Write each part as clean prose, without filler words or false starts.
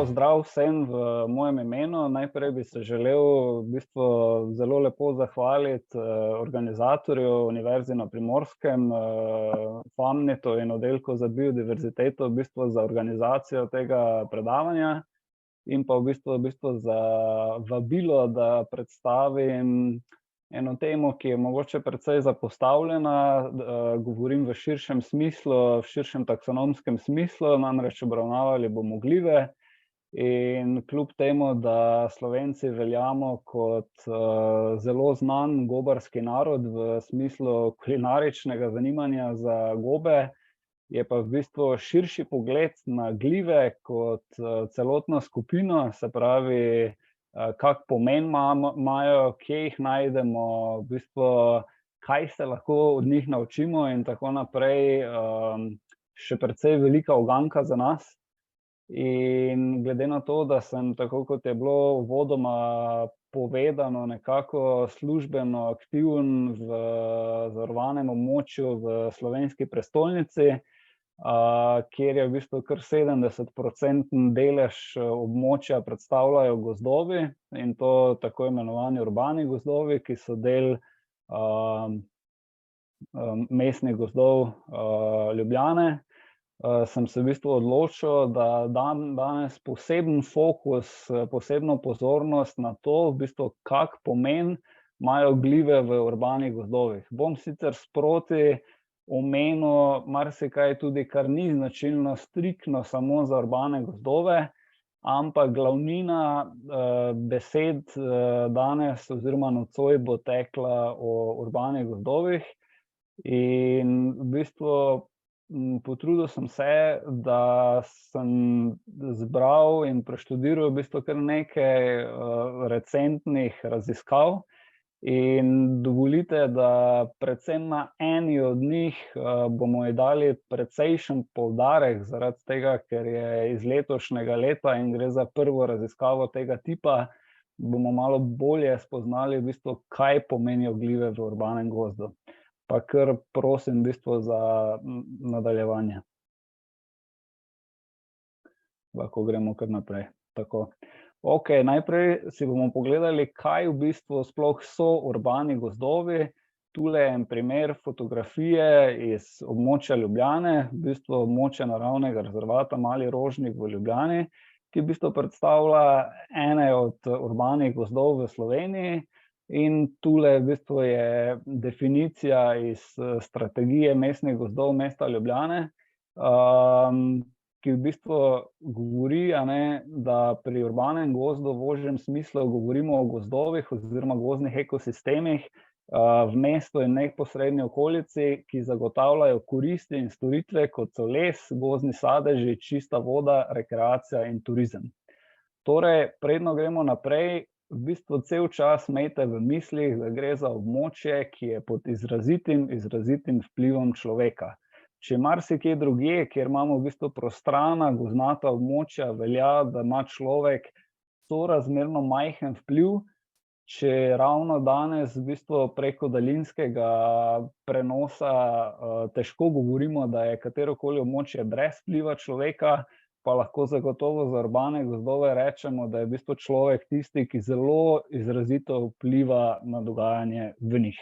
pozdrav vsem v mojem imenu. Najprej bi se želel zelo lepo zahvaliti organizatorju Univerzi na Primorskem, FAMNIT-u in oddelku za biodiverziteto za organizacijo tega predavanja in pa za vabilo, da predstavim eno temo, ki je mogoče precej zapostavljena, govorim v širšem smislu, v širšem taksonomskem smislu, namreč obravnavali bomo glive. In kljub temu, da Slovenci veljamo kot zelo znan gobarski narod v smislu kulinaričnega zanimanja za gobe, je pa v bistvu širši pogled na glive kot celotno skupino, se pravi, kak pomen imajo, kje jih najdemo, kaj se lahko od njih naučimo in tako naprej, še precej velika uganka za nas. In glede na to, da sem, tako kot je bilo uvodoma povedano, nekako službeno aktiven v zavarovanem območju v slovenski prestolnici, kjer je kar 70% delež območja predstavljajo gozdovi, in to tako imenovani urbani gozdovi, ki so del mestnih gozdov Ljubljane, sem se odločil, da dam danes poseben fokus, posebno pozornost na to, kak pomen imajo glive v urbanih gozdovih. Bom sicer sproti omenil marsikaj tudi, kar ni značilno striktno samo za urbane gozdove, ampak glavnina besed danes oziroma nocoj bo tekla o urbanih gozdovih. In potrudil sem se, da sem zbral in preštudiral kar nekaj recentnih raziskav. In dovolite, da predvsem na eni od njih bomo dali precejšen poudarek, zaradi tega, ker je iz letošnjega leta in gre za prvo raziskavo tega tipa, bomo malo bolje spoznali kaj pomenijo glive v urbanem gozdu. Pa kar prosim za nadaljevanje. Lahko gremo kar naprej. Tako. Okej, najprej si bomo pogledali, kaj sploh so urbani gozdovi. Tule je en primer fotografije iz območja Ljubljane, območja naravnega rezervata Mali Rožnik v Ljubljani, ki predstavlja ene od urbanih gozdov v Sloveniji. In tule je definicija iz strategije mestnih gozdov mesta Ljubljane, ki govori, da pri urbanem gozdu v ožjem smislu govorimo o gozdovih oziroma gozdnih ekosistemih v mestu in neposredni okolici, ki zagotavljajo koristi in storitve, kot so les, gozdni sadeži, čista voda, rekreacija in turizem. Torej, predno gremo naprej, cel čas imejte v mislih, da gre za območje, ki je pod izrazitim vplivom človeka. Če marsikje drugje, kjer imamo prostrana gozdnata območja, velja, da ima človek sorazmerno majhen vpliv, če ravno danes preko daljinskega prenosa težko govorimo, da je katerokoli območje brez vpliva človeka, pa lahko zagotovo za urbane gozdove rečemo, da je človek tisti, ki zelo izrazito vpliva na dogajanje v njih.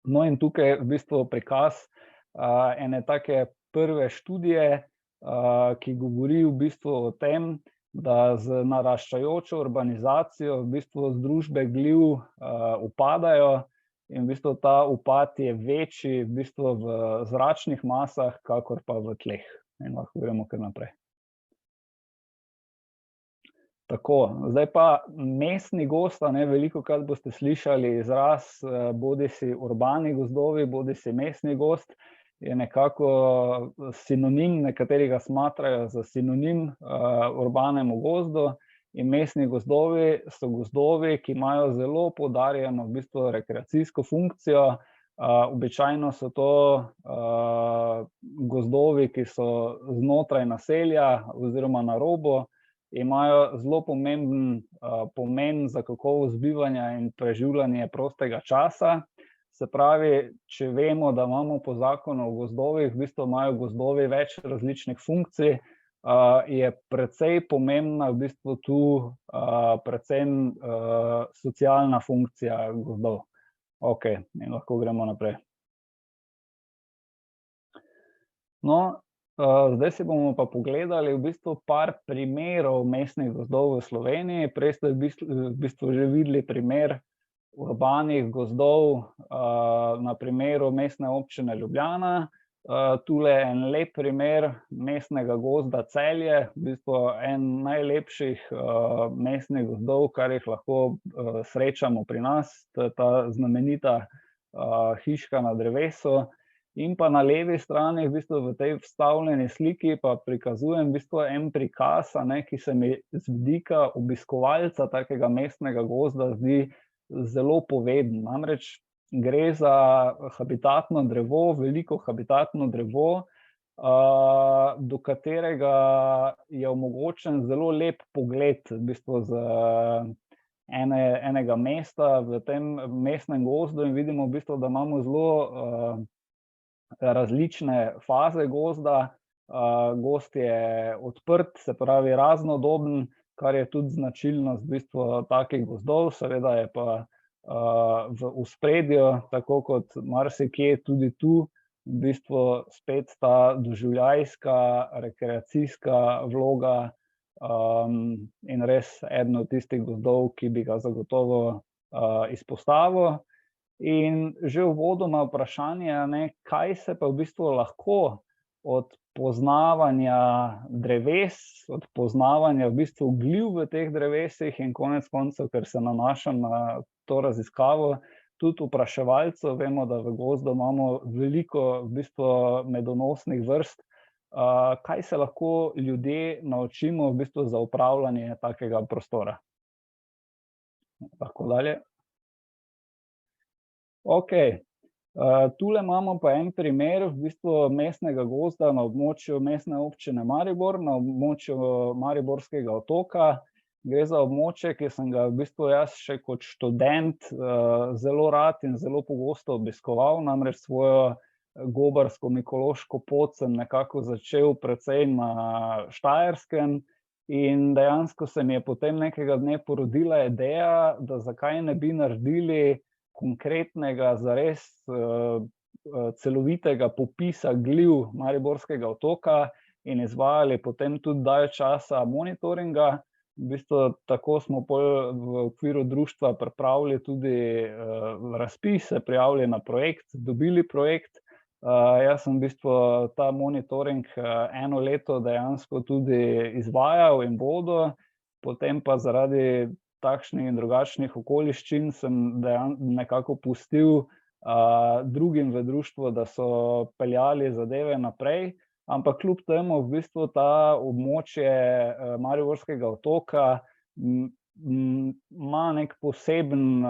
No, in tukaj je prikaz ene take prve študije, ki govori o tem, da z naraščajočo urbanizacijo združbe gliv upadajo in ta upad je večji v zračnih masah, kakor pa v tleh. In lahko gremo kar naprej. Tako, zdaj pa mestni gozd, velikokrat boste slišali izraz bodisi urbani gozdovi, bodisi mestni gozd, je nekako sinonim, nekateri ga smatrajo za sinonim urbanemu gozdu, in mestni gozdovi so gozdovi, ki imajo zelo poudarjeno rekreacijsko funkcijo. Običajno so to gozdovi, ki so znotraj naselja oziroma na robu, imajo zelo pomemben pomen za kakovost bivanja in preživljanje prostega časa. Se pravi, če vemo, da imamo po zakonu o gozdovih, imajo gozdovi več različnih funkcij, je precej pomembna v bistvu tu predvsem socialna funkcija gozdov. Okej, in lahko gremo naprej. No, zdaj si bomo pa pogledali v bistvu par primerov mestnih gozdov v Sloveniji. Prej ste v bistvu že videli primer urbanih gozdov na primeru Mestne občine Ljubljana. Tule en lep primer mestnega gozda Celje, v bistvu en najlepših mestnih gozdov, kar jih lahko srečamo pri nas. To je ta znamenita hiška na drevesu. In pa na levi strani, v bistvu v tej vstavljeni sliki, pa prikazujem v bistvu en prikaz, ki se mi z vidika obiskovalca takega mestnega gozda zdi zelo poveden. Namreč gre za habitatno drevo, veliko habitatno drevo, do katerega je omogočen zelo lep pogled v bistvu z enega mesta v tem mestnem gozdu, in vidimo v bistvu, da imamo zelo različne faze gozda. Gozd je odprt, se pravi raznodoben, kar je tudi značilnost v bistvu takih gozdov, seveda je pa v ospredju, tako kot marsikje tudi tu, v bistvu spet ta doživljajska, rekreacijska vloga in res eden od tistih gozdov, ki bi ga zagotovo izpostavil. In že uvodoma vprašanje, kaj se pa v bistvu lahko od poznavanja dreves, od poznavanja v bistvu gliv v teh drevesih in konec koncev, ker se nanašam na to raziskavo, tudi opraševalcev, vemo, da v gozdu imamo veliko v bistvu medonosnih vrst, kaj se lahko ljudje naučimo v bistvu za upravljanje takega prostora. Lahko dalje. Okej, tule imamo pa en primer v bistvu mestnega gozda na območju Mestne občine Maribor, na območju Mariborskega otoka. Gre za območje, ki sem ga v bistvu jaz še kot študent zelo rad in zelo pogosto obiskoval, namreč svojo gobarsko-mikološko pot sem nekako začel precej na Štajerskem in dejansko se mi je potem nekega dne porodila ideja, da zakaj ne bi naredili konkretnega, zares celovitega popisa gliv Mariborskega otoka in izvajali potem tudi dalj časa monitoringa. V bistvu tako smo pol v okviru društva pripravili tudi razpis, se prijavili na projekt, dobili projekt. Jaz sem v bistvu ta monitoring eno leto dejansko tudi izvajal in vodil, potem pa zaradi takšnih in drugačnih okoliščin sem nekako pustil drugim v društvu, da so peljali zadeve naprej, ampak kljub temu v bistvu ta območje Mariborskega otoka ima nek poseben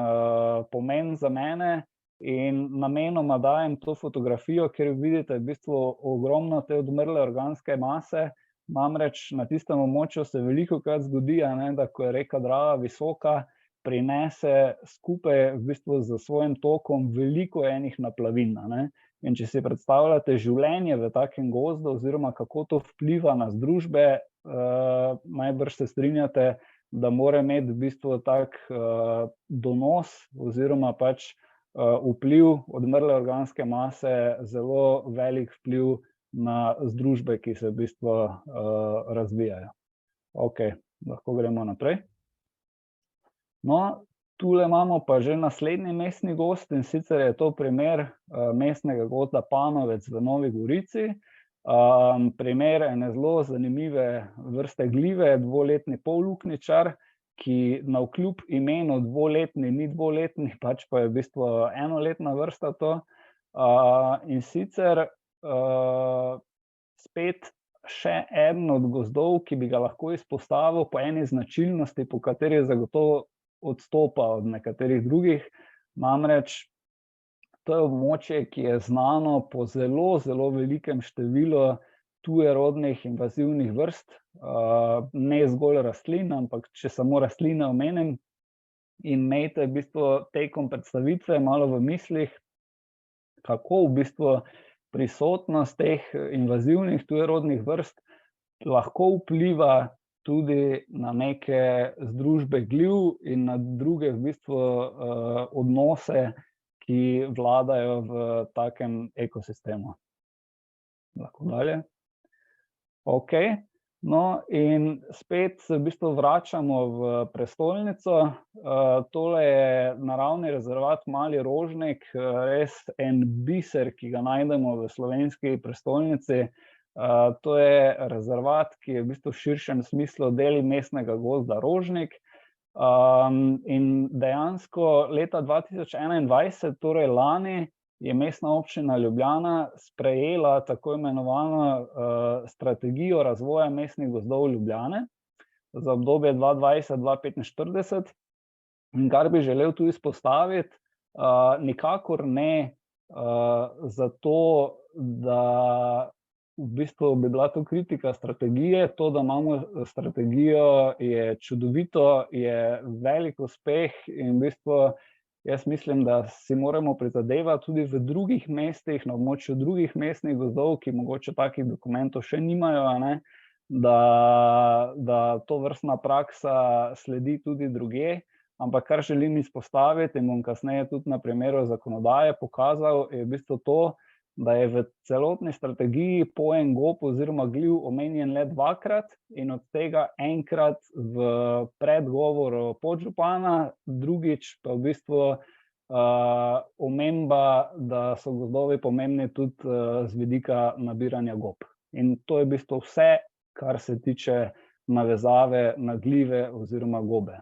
pomen za mene in namenoma dajem to fotografijo, kjer vidite v bistvu ogromno te odmrle organske mase. Namreč na tistem območju se velikokrat zgodi, da ko je reka Drava visoka, prinese skupaj v bistvu s svojim tokom veliko enih naplavin. In če si predstavljate življenje v takem gozdu oziroma kako to vpliva na združbe, najbrž se strinjate, da mora imeti v bistvu tak donos oziroma pač vpliv odmrle organske mase zelo velik vpliv na združbe, ki se v bistvu razvijajo. Okej, lahko gremo naprej. No, tule imamo pa že naslednji mestni gozd, in sicer je to primer mestnega gozda Panovec v Novi Gorici. Primer ene zelo zanimive vrste glive, dvoletni polluknjičar, ki navkljub imenu dvoletni ni dvoletni, pač pa je v bistvu enoletna vrsta to. In sicer spet še eden od gozdov, ki bi ga lahko izpostavil po eni značilnosti, po kateri zagotovo odstopa od nekaterih drugih. Namreč to je območje, ki je znano po zelo, zelo velikem številu tujerodnih invazivnih vrst, ne zgolj rastlin, ampak če samo rastline omenim, in imejte v bistvu tekom predstavitve malo v mislih, kako v bistvu prisotnost teh invazivnih tujerodnih vrst lahko vpliva tudi na neke združbe gliv in na druge v bistvu odnose, ki vladajo v takem ekosistemu. Lahko dalje. Okej. No, in spet se v bistvu vračamo v prestolnico. Tole je naravni rezervat Mali Rožnik, res en biser, ki ga najdemo v slovenski prestolnici. To je rezervat, ki je v bistvu v širšem smislu del mestnega gozda Rožnik. In dejansko leta 2021, torej lani, je Mestna občina Ljubljana sprejela tako imenovano strategijo razvoja mestnih gozdov Ljubljane za obdobje 2020-2045. In kar bi želel tu izpostaviti, nikakor ne zato, da v bistvu bi bila to kritika strategije. To, da imamo strategijo, je čudovito, je velik uspeh in v bistvu jaz mislim, da si moramo prizadevati tudi v drugih mestih, na območju drugih mestnih gozdov, ki mogoče takih dokumentov še nimajo, da tovrstna praksa sledi tudi drugje. Ampak kar želim izpostaviti in bom kasneje tudi na primeru zakonodaje pokazal, je v bistvu to, da je v celotni strategiji pojem gob oziroma gliv omenjen le dvakrat in od tega enkrat v predgovoru podžupana, drugič pa v bistvu omemba, da so gozdovi pomembni tudi z vidika nabiranja gob. In to je v bistvu vse, kar se tiče navezave na glive oziroma gobe.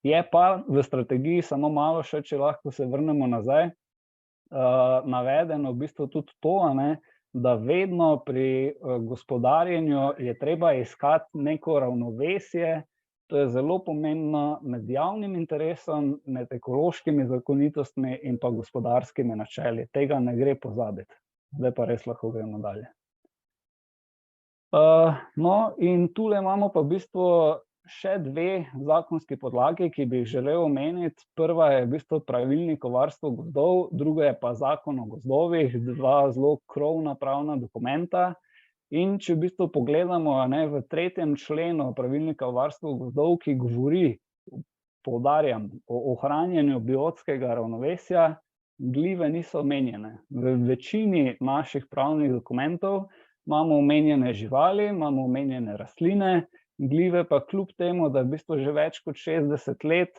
Je pa v strategiji samo malo še, če lahko se vrnemo nazaj, navedeno v bistvu tudi to, da vedno pri gospodarjenju je treba iskati neko ravnovesje. To je zelo pomembno med javnim interesom, med ekološkimi zakonitostmi in pa gospodarskimi načeli. Tega ne gre pozabiti. Zdaj pa res lahko gremo dalje. No, in tule imamo pa v bistvu še dve zakonski podlagi, ki bi jih želel omeniti. Prva je v bistvu pravilnik o varstvu gozdov, druga je pa Zakon o gozdovih, dva zelo krovna pravna dokumenta. In če v bistvu pogledamo v 3. členu pravilnika o varstvu gozdov, ki govori, poudarjam, o ohranjanju biotskega ravnovesja, glive niso omenjene. V večini naših pravnih dokumentov imamo omenjene živali, imamo omenjene rastline, glive pa kljub temu, da v bistvu že več kot 60 let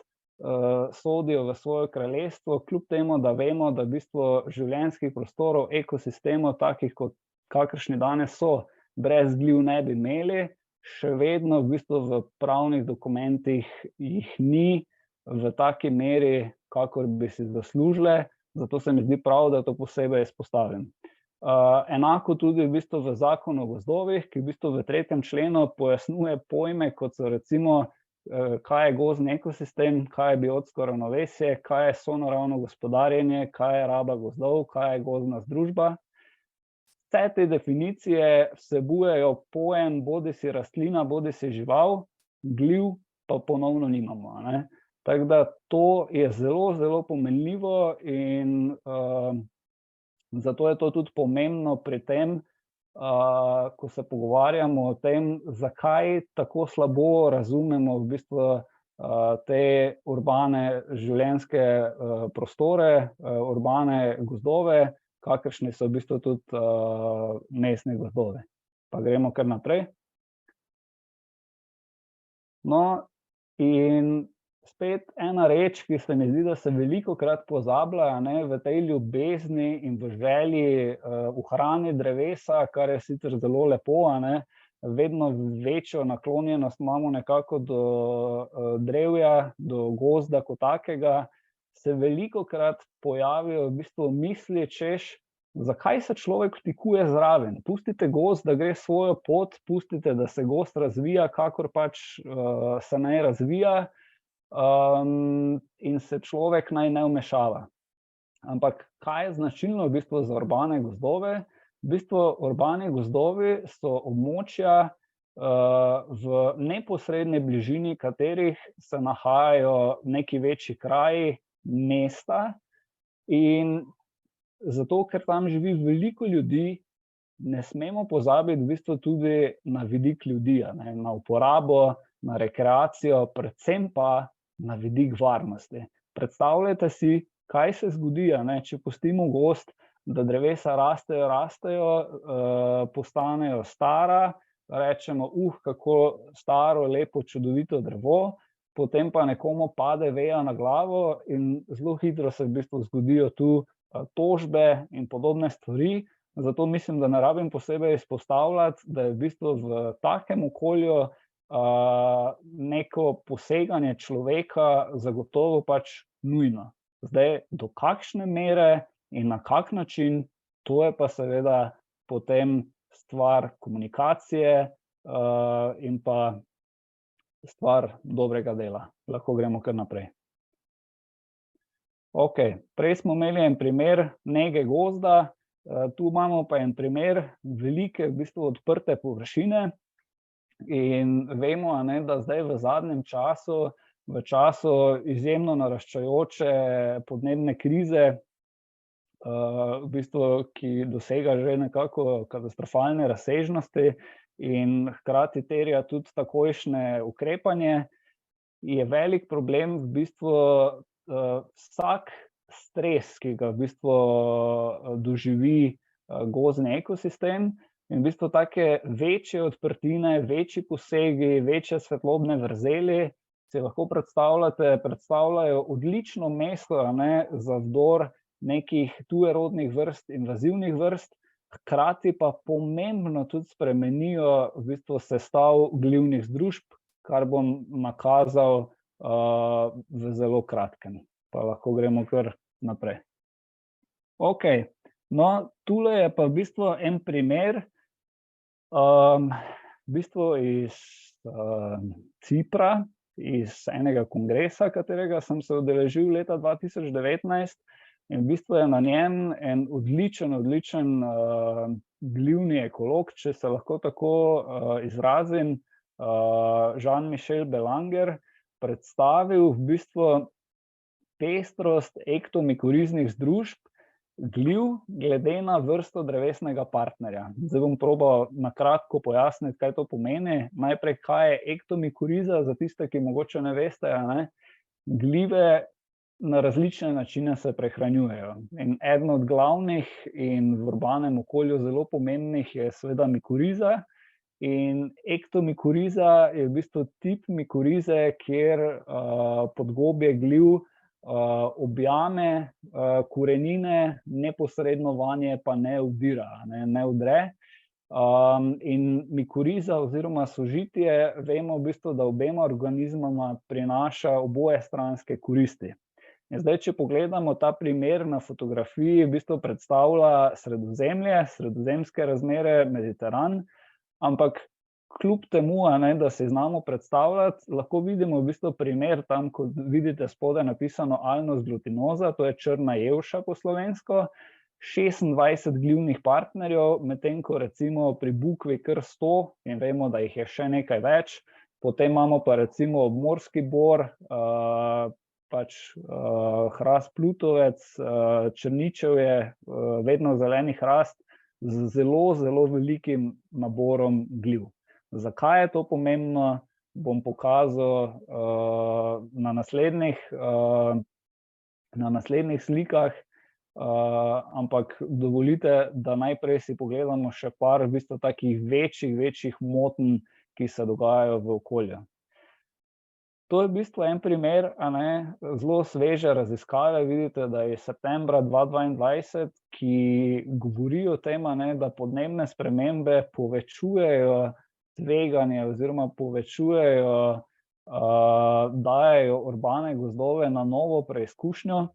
sodijo v svoje kraljestvo, kljub temu, da vemo, da v bistvu življenjskih prostorov, ekosistemov, takih kot kakršni danes so, brez gliv ne bi imeli, še vedno v bistvu v pravnih dokumentih jih ni v taki meri, kakor bi si zaslužile, zato se mi zdi prav, da to posebej izpostavim. Enako tudi v bistvu v Zakonu o gozdovih, ki v bistvu v 3. členu pojasnjuje pojme, kot so recimo, kaj je gozdni ekosistem, kaj je biotsko ravnovesje, kaj je sonaravno gospodarjenje, kaj je raba gozdov, kaj je gozdna združba. Vse te definicije vsebujejo pojem bodisi rastlina, bodisi žival, gliv pa ponovno nimamo. Tako da to je zelo, zelo pomenljivo in zato je to tudi pomembno pri tem, ko se pogovarjamo o tem, zakaj tako slabo razumemo v bistvu te urbane življenjske prostore, urbane gozdove, kakršni so v bistvu tudi mestni gozdovi. Pa gremo kar naprej. No, in spet ena reč, ki se mi zdi, da se velikokrat pozablja v tej ljubezni in v želji ohraniti drevesa, kar je sicer zelo lepo, vedno večjo naklonjenost imamo nekako do drevja, do gozda kot takega, se velikokrat pojavijo v bistvu misli, češ, zakaj se človek vtikuje zraven? Pustite gozd, da gre svojo pot, pustite, da se gozd razvija, kakor pač se naj razvija, in se človek naj ne vmešava. Ampak kaj je značilno v bistvu za urbane gozdove? V bistvu urbani gozdovi so območja, v neposredni bližini katerih se nahajajo neki večji kraji, mesta, in zato, ker tam živi veliko ljudi, ne smemo pozabiti v bistvu tudi na vidik ljudi, na uporabo, na rekreacijo, predvsem pa na vidik varnosti. Predstavljajte si, kaj se zgodi, če pustimo gozd, da drevesa rastejo, postanejo stara, rečemo, kako staro, lepo, čudovito drevo, potem pa nekomu pade veja na glavo in zelo hitro se v bistvu zgodijo tu tožbe in podobne stvari. Zato mislim, da ne rabim posebej izpostavljati, da je v bistvu v takem okolju neko poseganje človeka zagotovo pač nujno. Zdaj, do kakšne mere in na kak način, to je pa seveda potem stvar komunikacije in pa stvar dobrega dela. Lahko gremo kar naprej. Ok, prej smo imeli en primer nege gozda, tu imamo pa en primer velike, v bistvu odprte površine in vemo, da zdaj v zadnjem času, v času izjemno naraščajoče podnebne krize, v bistvu, ki dosega že nekako katastrofalne razsežnosti in hkrati terja tudi takojšnje ukrepanje, je velik problem v bistvu vsak stres, ki ga v bistvu doživi gozdni ekosistem, in v bistvu take večje odprtine, večji posegi, večje svetlobne vrzeli, si lahko predstavljajo odlično mesto za vdor nekih tujerodnih vrst, invazivnih vrst, hkrati pa pomembno tudi spremenijo v bistvu sestav glivnih združb, kar bom nakazal v zelo kratkem. Pa lahko gremo kar naprej. Ok, no, tule je pa v bistvu en primer, v bistvu iz Cipra, iz enega kongresa, katerega sem se udeležil leta 2019, in v bistvu je na njem en odličen glivni ekolog, če se lahko tako izrazim, Jean-Michel Belanger, predstavil v bistvu pestrost ektomikoriznih združb gliv glede na vrsto drevesnega partnerja. Zdaj bom probal na kratko pojasniti, kaj to pomeni. Najprej, kaj je ektomikoriza, za tiste, ki mogoče ne veste, Glive na različne načine se prehranjujejo. In eden od glavnih in v urbanem okolju zelo pomembnih je seveda mikoriza. In ektomikoriza je v bistvu tip mikorize, kjer podgobje gliv objame korenine, neposredno vanje pa ne vdira, ne vdre. In mikoriza oziroma sožitje, vemo v bistvu, da obema organizmama prinaša obojestranske koristi. In zdaj, če pogledamo ta primer na fotografiji, v bistvu predstavlja Sredozemlje, sredozemske razmere, Mediteran, ampak kljub temu, da si znamo predstavljati, lahko vidimo v bistvu primer tam, ko vidite spodaj napisano Alnus glutinosa, to je črna jelša po slovensko, 26 glivnih partnerjev, medtem ko recimo pri bukvi kar 100 in vemo, da jih je še nekaj več. Potem imamo pa recimo obmorski bor, hrast plutovec, črničevje, vedno zeleni hrast z zelo naslednjim naborom gliv. Zakaj je to pomembno, bom pokazal na naslednjih slikah, ampak dovolite, da najprej si pogledamo še par v bistvu takih večjih motenj, ki se dogajajo v okolju. To je v bistvu en primer, zelo sveže raziskave, vidite, da je septembra 2022, ki govori o tem, da podnebne spremembe povečujejo tveganje oziroma dajejo urbane gozdove na novo preizkušnjo.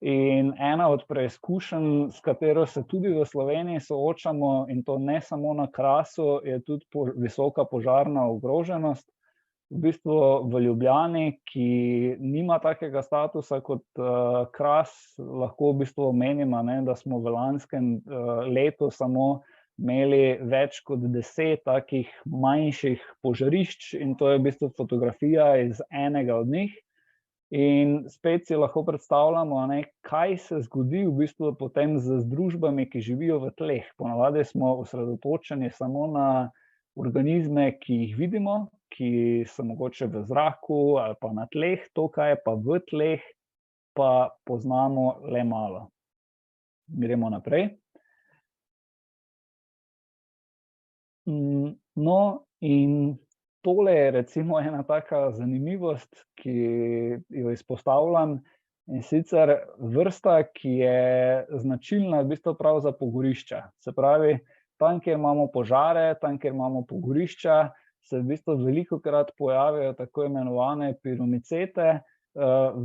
In ena od preizkušenj, s katero se tudi v Sloveniji soočamo, in to ne samo na Krasu, je tudi visoka požarna ogroženost. V bistvu v Ljubljani, ki nima takega statusa kot Kras, lahko v bistvu omenimo, da smo v lanskem letu samo imeli več kot 10 takih manjših požarišč in to je v bistvu fotografija iz enega od njih. In spet si lahko predstavljamo, kaj se zgodi v bistvu potem z družbami, ki živijo v tleh. Ponavadi smo osredotočeni samo na organizme, ki jih vidimo, ki so mogoče v zraku ali pa na tleh, to, kaj je pa v tleh, pa poznamo le malo. Gremo naprej. No, in tole je recimo ena taka zanimivost, ki jo izpostavljam, in sicer vrsta, ki je značilna v bistvu prav za pogorišča. Se pravi, tam, kjer imamo požare, tam, kjer imamo pogorišča, se v bistvu velikokrat pojavijo tako imenovane piromicete,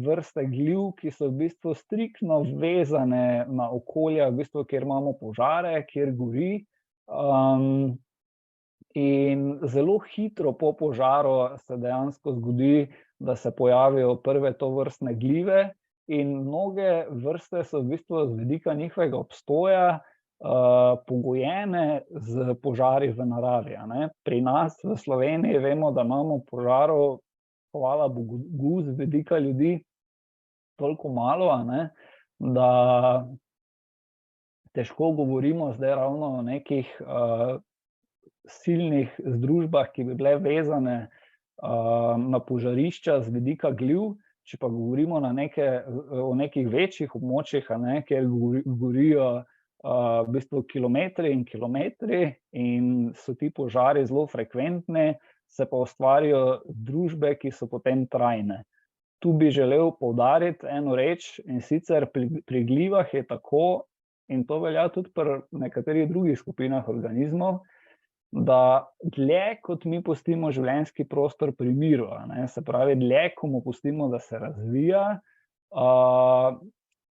vrste gliv, ki so v bistvu striktno vezane na okolja, v bistvu, kjer imamo požare, kjer gori. In zelo hitro po požaru se dejansko zgodi, da se pojavijo prve tovrstne glive, in mnoge vrste so v bistvu z vidika njihovega obstoja pogojene z požari v naravi, a ne. Pri nas v Sloveniji vemo, da imamo požarov, hvala bogu, z vidika ljudi toliko malo, a ne, da težko govorimo zdaj ravno o nekih silnih združbah, ki bi bile vezane na požarišča z vidika gliv. Če pa govorimo o nekih večjih območjih, a ne, kjer gorijo v bistvu kilometri in kilometri in so ti požari zelo frekventni, se pa ustvarijo družbe, ki so potem trajne. Tu bi želel poudariti eno reč, in sicer pri glivah je tako, in to velja tudi pri nekaterih drugih skupinah organizmov, da dlje, kot mi pustimo življenjski prostor pri miru, a ne, se pravi, dlje, ko mu pustimo, da se razvija,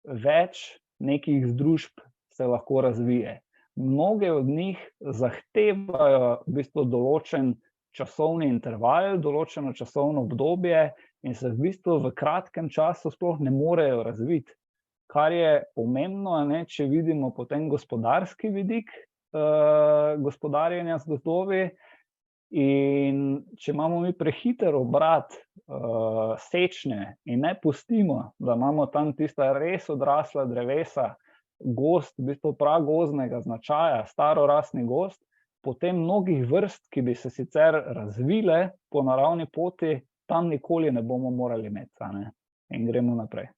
več nekih združb se lahko razvije. Mnoge od njih zahtevajo v bistvu določen časovni interval, določeno časovno obdobje in se v bistvu v kratkem času sploh ne morejo razviti. Kar je pomembno, a ne, če vidimo potem gospodarski vidik gospodarjenja z gozdovi, in če imamo mi prehiter obrat sečnje in ne pustimo, da imamo tam tista res odrasla drevesa, gozd, v bistvu pragozdnega značaja, starorasni gozd, potem mnogih vrst, ki bi se sicer razvile po naravni poti, tam nikoli ne bomo morali imeti, a ne. In gremo naprej.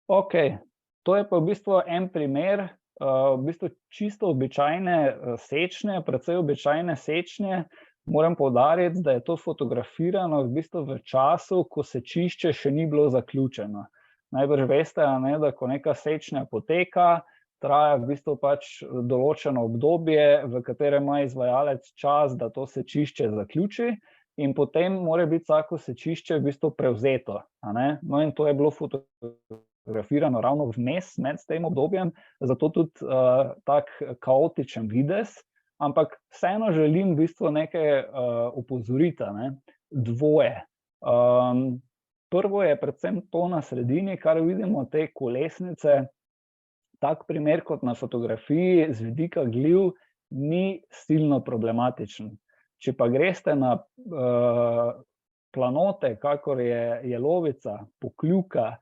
Okej. To je pa v bistvu en primer v bistvu čisto običajne sečnje, precej običajne sečnje. Moram poudariti, da je to fotografirano v bistvu v času, ko sečišče še ni bilo zaključeno. Najbrž veste, a ne, da ko neka sečnja poteka, traja v bistvu pač določeno obdobje, v katerem ima izvajalec čas, da to sečišče zaključi, in potem mora biti vsako sečišče v bistvu prevzeto, a ne. No, in to je bilo fotografirano ravno vmes med tem obdobjem, zato tudi tak kaotičen videz, ampak vseeno želim v bistvu nekaj opozoriti, a ne, dvoje. Prvo je predvsem to na sredini, kar vidimo, te kolesnice. Tak primer kot na fotografiji z vidika gliv ni silno problematičen. Če pa greste na planote, kakor je Jelovica, Pokljuka,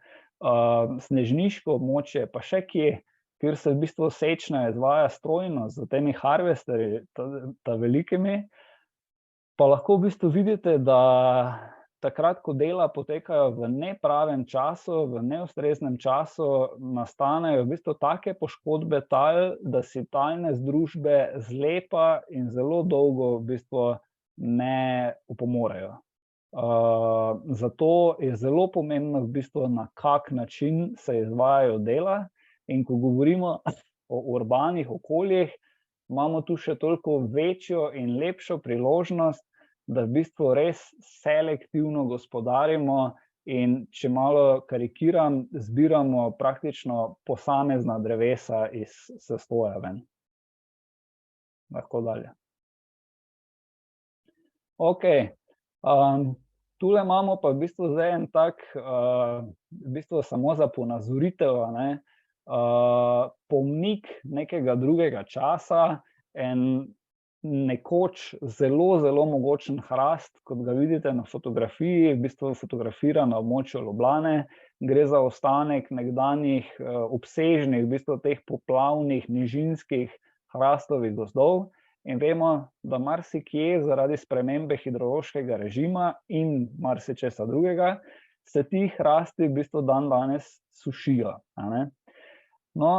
snežniško območje, pa še kje, kjer se v bistvu sečnja izvaja strojno z temi harvesterji, velikimi, pa lahko v bistvu vidite, da takrat, ko dela potekajo v nepravem času, v neustreznem času, nastanejo v bistvu take poškodbe tal, da si talne združbe zlepa in zelo dolgo v bistvu ne opomorejo. Zato je zelo pomembno v bistvu, na kak način se izvajajo dela, in ko govorimo o urbanih okoljih, imamo tu še toliko večjo in lepšo priložnost, da v bistvu res selektivno gospodarimo in, če malo karikiram, zbiramo praktično posamezna drevesa iz sestoja ven. Lahko dalje. Okej. Tule imamo pa v bistvu zdaj en tak, v bistvu samo za ponazoritev, a ne, pomnik nekega drugega časa, en nekoč zelo, zelo mogočen hrast, kot ga vidite na fotografiji, v bistvu fotografira na območju Ljubljane. Gre za ostanek nekdanjih obsežnih, v bistvu teh poplavnih, nižinskih hrastovih gozdov. In vemo, da marsikje zaradi spremembe hidrološkega režima in marsičesa drugega se ti hrasti v bistvu dandanes sušijo, a ne. No,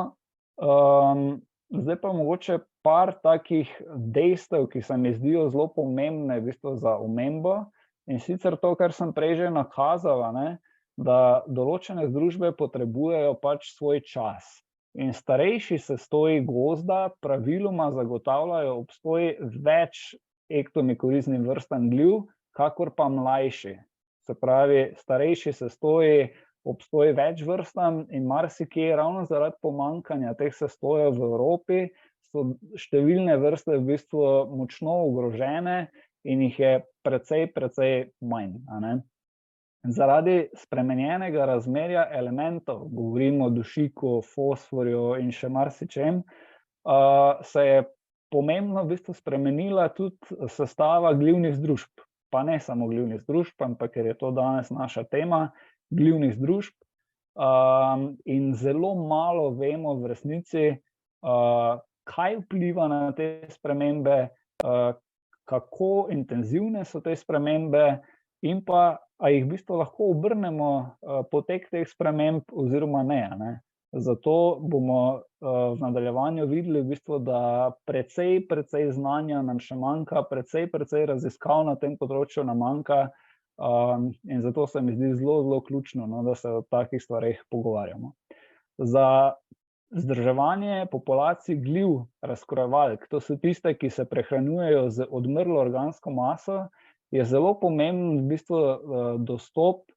zdaj pa mogoče par takih dejstev, ki se mi zdijo zelo pomembne v bistvu za omembo, in sicer to, kar sem prej že nakazal, a ne, da določene združbe potrebujejo pač svoj čas. In starejši sestoji gozda praviloma zagotavljajo obstoj več ektomikoriznim vrstam gljiv, kakor pa mlajši. Se pravi, starejši sestoji obstoj več vrstam in marsikje ravno zaradi pomanjkanja teh sestojev v Evropi so številne vrste v bistvu močno ogrožene in jih je precej manj, a ne. Zaradi spremenjenega razmerja elementov, govorimo o dušiku, fosforju in še marsičem, se je pomembno v bistvu spremenila tudi sestava glivnih združb. Pa ne samo glivnih združb, ampak ker je to danes naša tema, glivnih združb. In zelo malo vemo v resnici, kaj vpliva na te spremembe, kako intenzivne so te spremembe in pa a jih v bistvu lahko obrnemo potek teh sprememb oziroma ne, a ne. Zato bomo v nadaljevanju videli v bistvu, da precej znanja nam še manjka, precej raziskav na tem področju nam manjka, in zato se mi zdi zelo ključno, no, da se o takih stvareh pogovarjamo. Za vzdrževanje populacij gljiv razkrojevalk, to so tiste, ki se prehranjujejo z odmrlo organsko maso, je zelo pomemben v bistvu dostop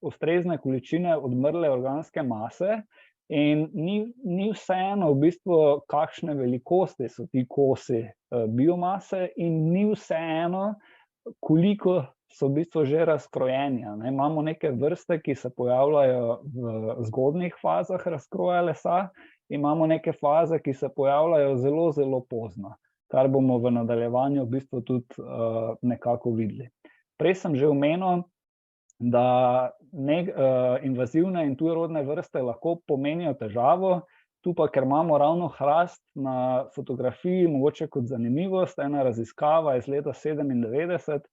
ustrezne količine odmrle organske mase in ni vseeno v bistvu, kakšne velikosti so ti kosi biomase in ni vseeno, koliko so v bistvu že razkrojeni, a ne. Imamo neke vrste, ki se pojavljajo v zgodnjih fazah razkroja lesa, imamo neke faze, ki se pojavljajo zelo pozno, kar bomo v nadaljevanju v bistvu tudi nekako videli. Prej sem že omenil, da invazivne in tujerodne vrste lahko pomenijo težavo, tu pa, ker imamo ravno hrast na fotografiji, mogoče kot zanimivost, ena raziskava iz leta 1997,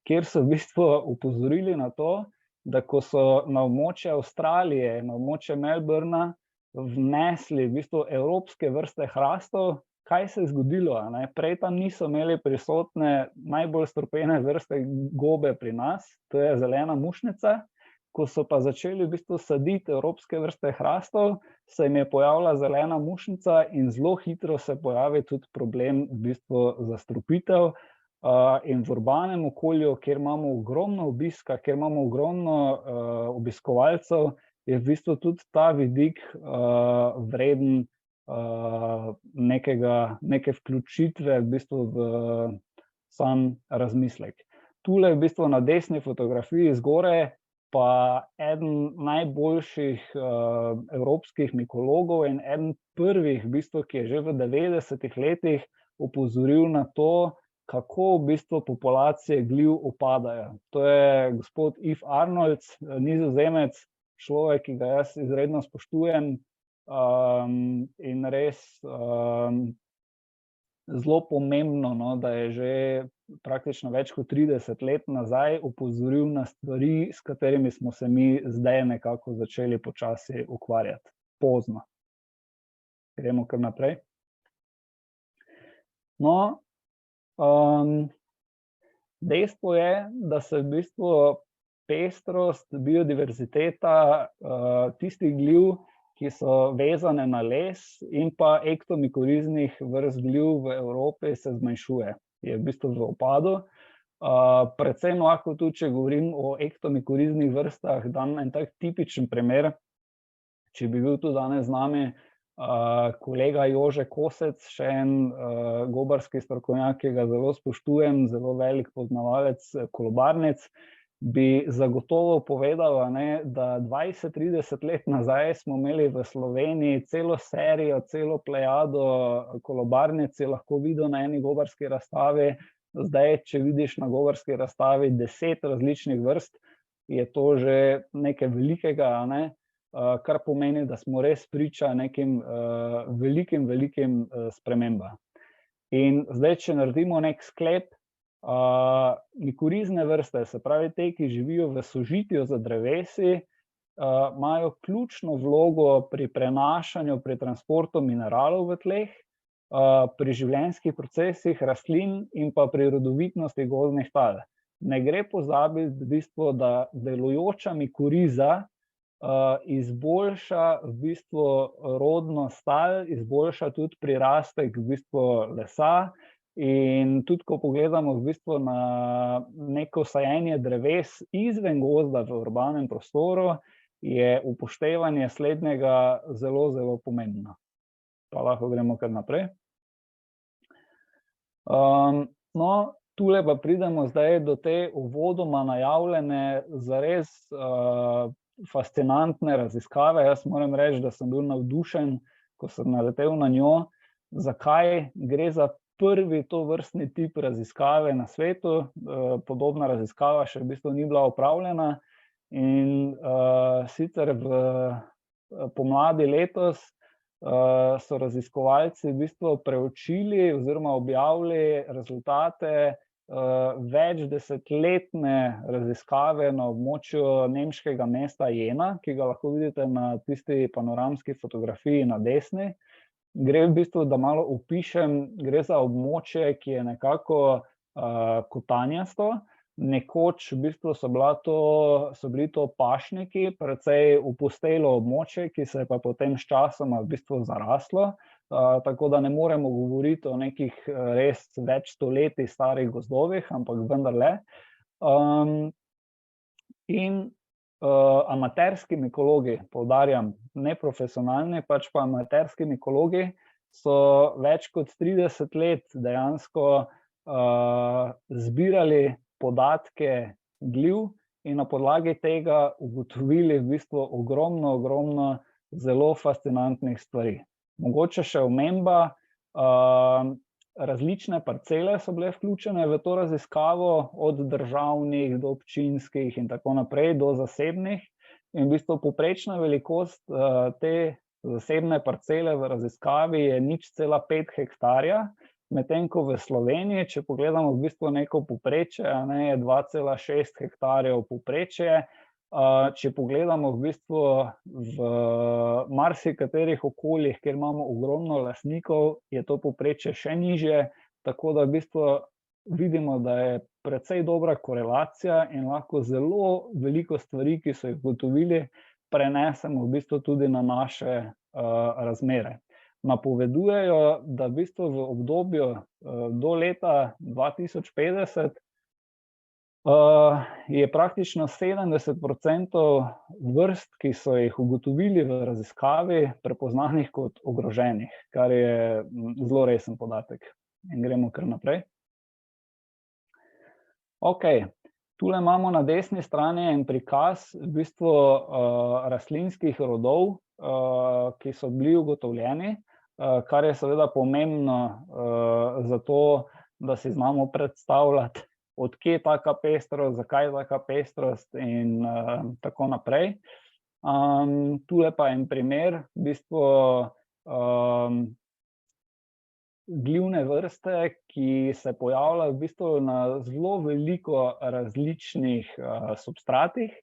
kjer so v bistvu opozorili na to, da ko so na območje Avstralije, na območje Melbourna vnesli v bistvu evropske vrste hrastov, kaj se je zgodilo, a ne? Prej tam niso imeli prisotne najbolj strupene vrste gobe pri nas, to je zelena mušnica. Ko so pa začeli v bistvu saditi evropske vrste hrastov, se jim je pojavila zelena mušnica in zelo hitro se pojavi tudi problem v bistvu zastrupitev. In v urbanem okolju, kjer imamo ogromno obiska, kjer imamo ogromno obiskovalcev, je v bistvu tudi ta vidik vreden neke vključitve v bistvu v sam razmislek. Tule v bistvu na desni fotografiji zgoraj pa eden najboljših evropskih mikologov in eden prvih v bistvu, ki je že v 90-ih letih opozoril na to, kako v bistvu populacije gljiv upadajo. To je gospod Yves Arnolds, Nizozemec, človek, ki ga jaz izredno spoštujem, in res zelo pomembno, no, da je že praktično več kot 30 let nazaj opozoril na stvari, s katerimi smo se mi zdaj nekako začeli počasi ukvarjati. Pozno. Gremo kar naprej. No, dejstvo je, da se v bistvu pestrost, biodiverziteta tistih gljiv, ki so vezane na les, in pa ektomikoriznih vrst gljiv v Evropi se zmanjšuje, je v bistvu v upadu. Predvsem lahko tudi, če govorim o ektomikoriznih vrstah, dam en tak tipičen primer, če bi bil tu danes z nami kolega Jože Kosec, še en gobarski strokovnjak, ki ga zelo spoštujem, zelo velik poznavalec kolobarnic, bi zagotovo povedal, da 20-30 let nazaj smo imeli v Sloveniji celo serijo, celo plejado kolobarnic, je lahko videl na eni gobarski razstavi. Zdaj, če vidiš na gobarski razstavi 10 različnih vrst, je to že nekaj velikega, kar pomeni, da smo res priča nekim velikim spremembam. In zdaj, če naredimo nek sklep, mikorizne vrste, se pravi te, ki živijo v sožitju z drevesi, imajo ključno vlogo pri prenašanju, pri transportu mineralov v tleh, pri življenjskih procesih rastlin in pa pri rodovitnosti gozdnih tal. Ne gre pozabiti v bistvu, da delujoča mikoriza izboljša v bistvu rodnost tal, izboljša tudi prirastek v bistvu lesa. In tudi, ko pogledamo v bistvu na neko sajenje dreves izven gozda v urbanem prostoru, je upoštevanje slednjega zelo pomembno. Pa lahko gremo kar naprej. No, tule pa pridemo zdaj do te uvodoma najavljene zares fascinantne raziskave. Jaz moram reči, da sem bil navdušen, ko sem naletel na njo. Zakaj? Gre za prvi tovrstni tip raziskave na svetu. Podobna raziskava še v bistvu ni bila opravljena. In sicer pomladi letos so raziskovalci v bistvu preučili oziroma objavili rezultate večdesetletne raziskave na območju nemškega mesta Jena, ki ga lahko vidite na tisti panoramski fotografiji na desni. Gre v bistvu, da malo opišem, gre za območje, ki je nekako kotanjasto. Nekoč v bistvu so bili to pašniki, precej opustelo območje, ki se je pa potem sčasoma v bistvu zaraslo. Tako da ne moremo govoriti o nekih res več stoletij starih gozdovih, ampak vendarle. In amaterski mikologi, poudarjam, ne profesionalni, pač pa amaterski mikologi, so več kot 30 let dejansko zbirali podatke gliv in na podlagi tega ugotovili v bistvu ogromno zelo fascinantnih stvari. Mogoče še omemba, različne parcele so bile vključene v to raziskavo, od državnih do občinskih in tako naprej, do zasebnih. In v bistvu povprečna velikost te zasebne parcele v raziskavi je 0,5 hektarja, medtem ko v Sloveniji, če pogledamo v bistvu neko povprečje, je 2,6 hektarjev povprečje. Če pogledamo v bistvu v marsikaterih okoljih, kjer imamo ogromno lastnikov, je to povprečje še nižje, tako da v bistvu vidimo, da je precej dobra korelacija in lahko zelo veliko stvari, ki so jih ugotovili, prenesemo v bistvu tudi na naše razmere. Napovedujejo, da v bistvu v obdobju do leta 2050 je praktično 70% vrst, ki so jih ugotovili v raziskavi, prepoznanih kot ogroženih, kar je zelo resen podatek. In gremo kar naprej. Okej, tule imamo na desni strani en prikaz v bistvu rastlinskih rodov, ki so bili ugotovljeni, kar je seveda pomembno zato, da si znamo predstavljati, od kje taka pestrost, zakaj taka pestrost in tako naprej. Tule pa en primer, v bistvu glivne vrste, ki se pojavljajo v bistvu na zelo veliko različnih substratih,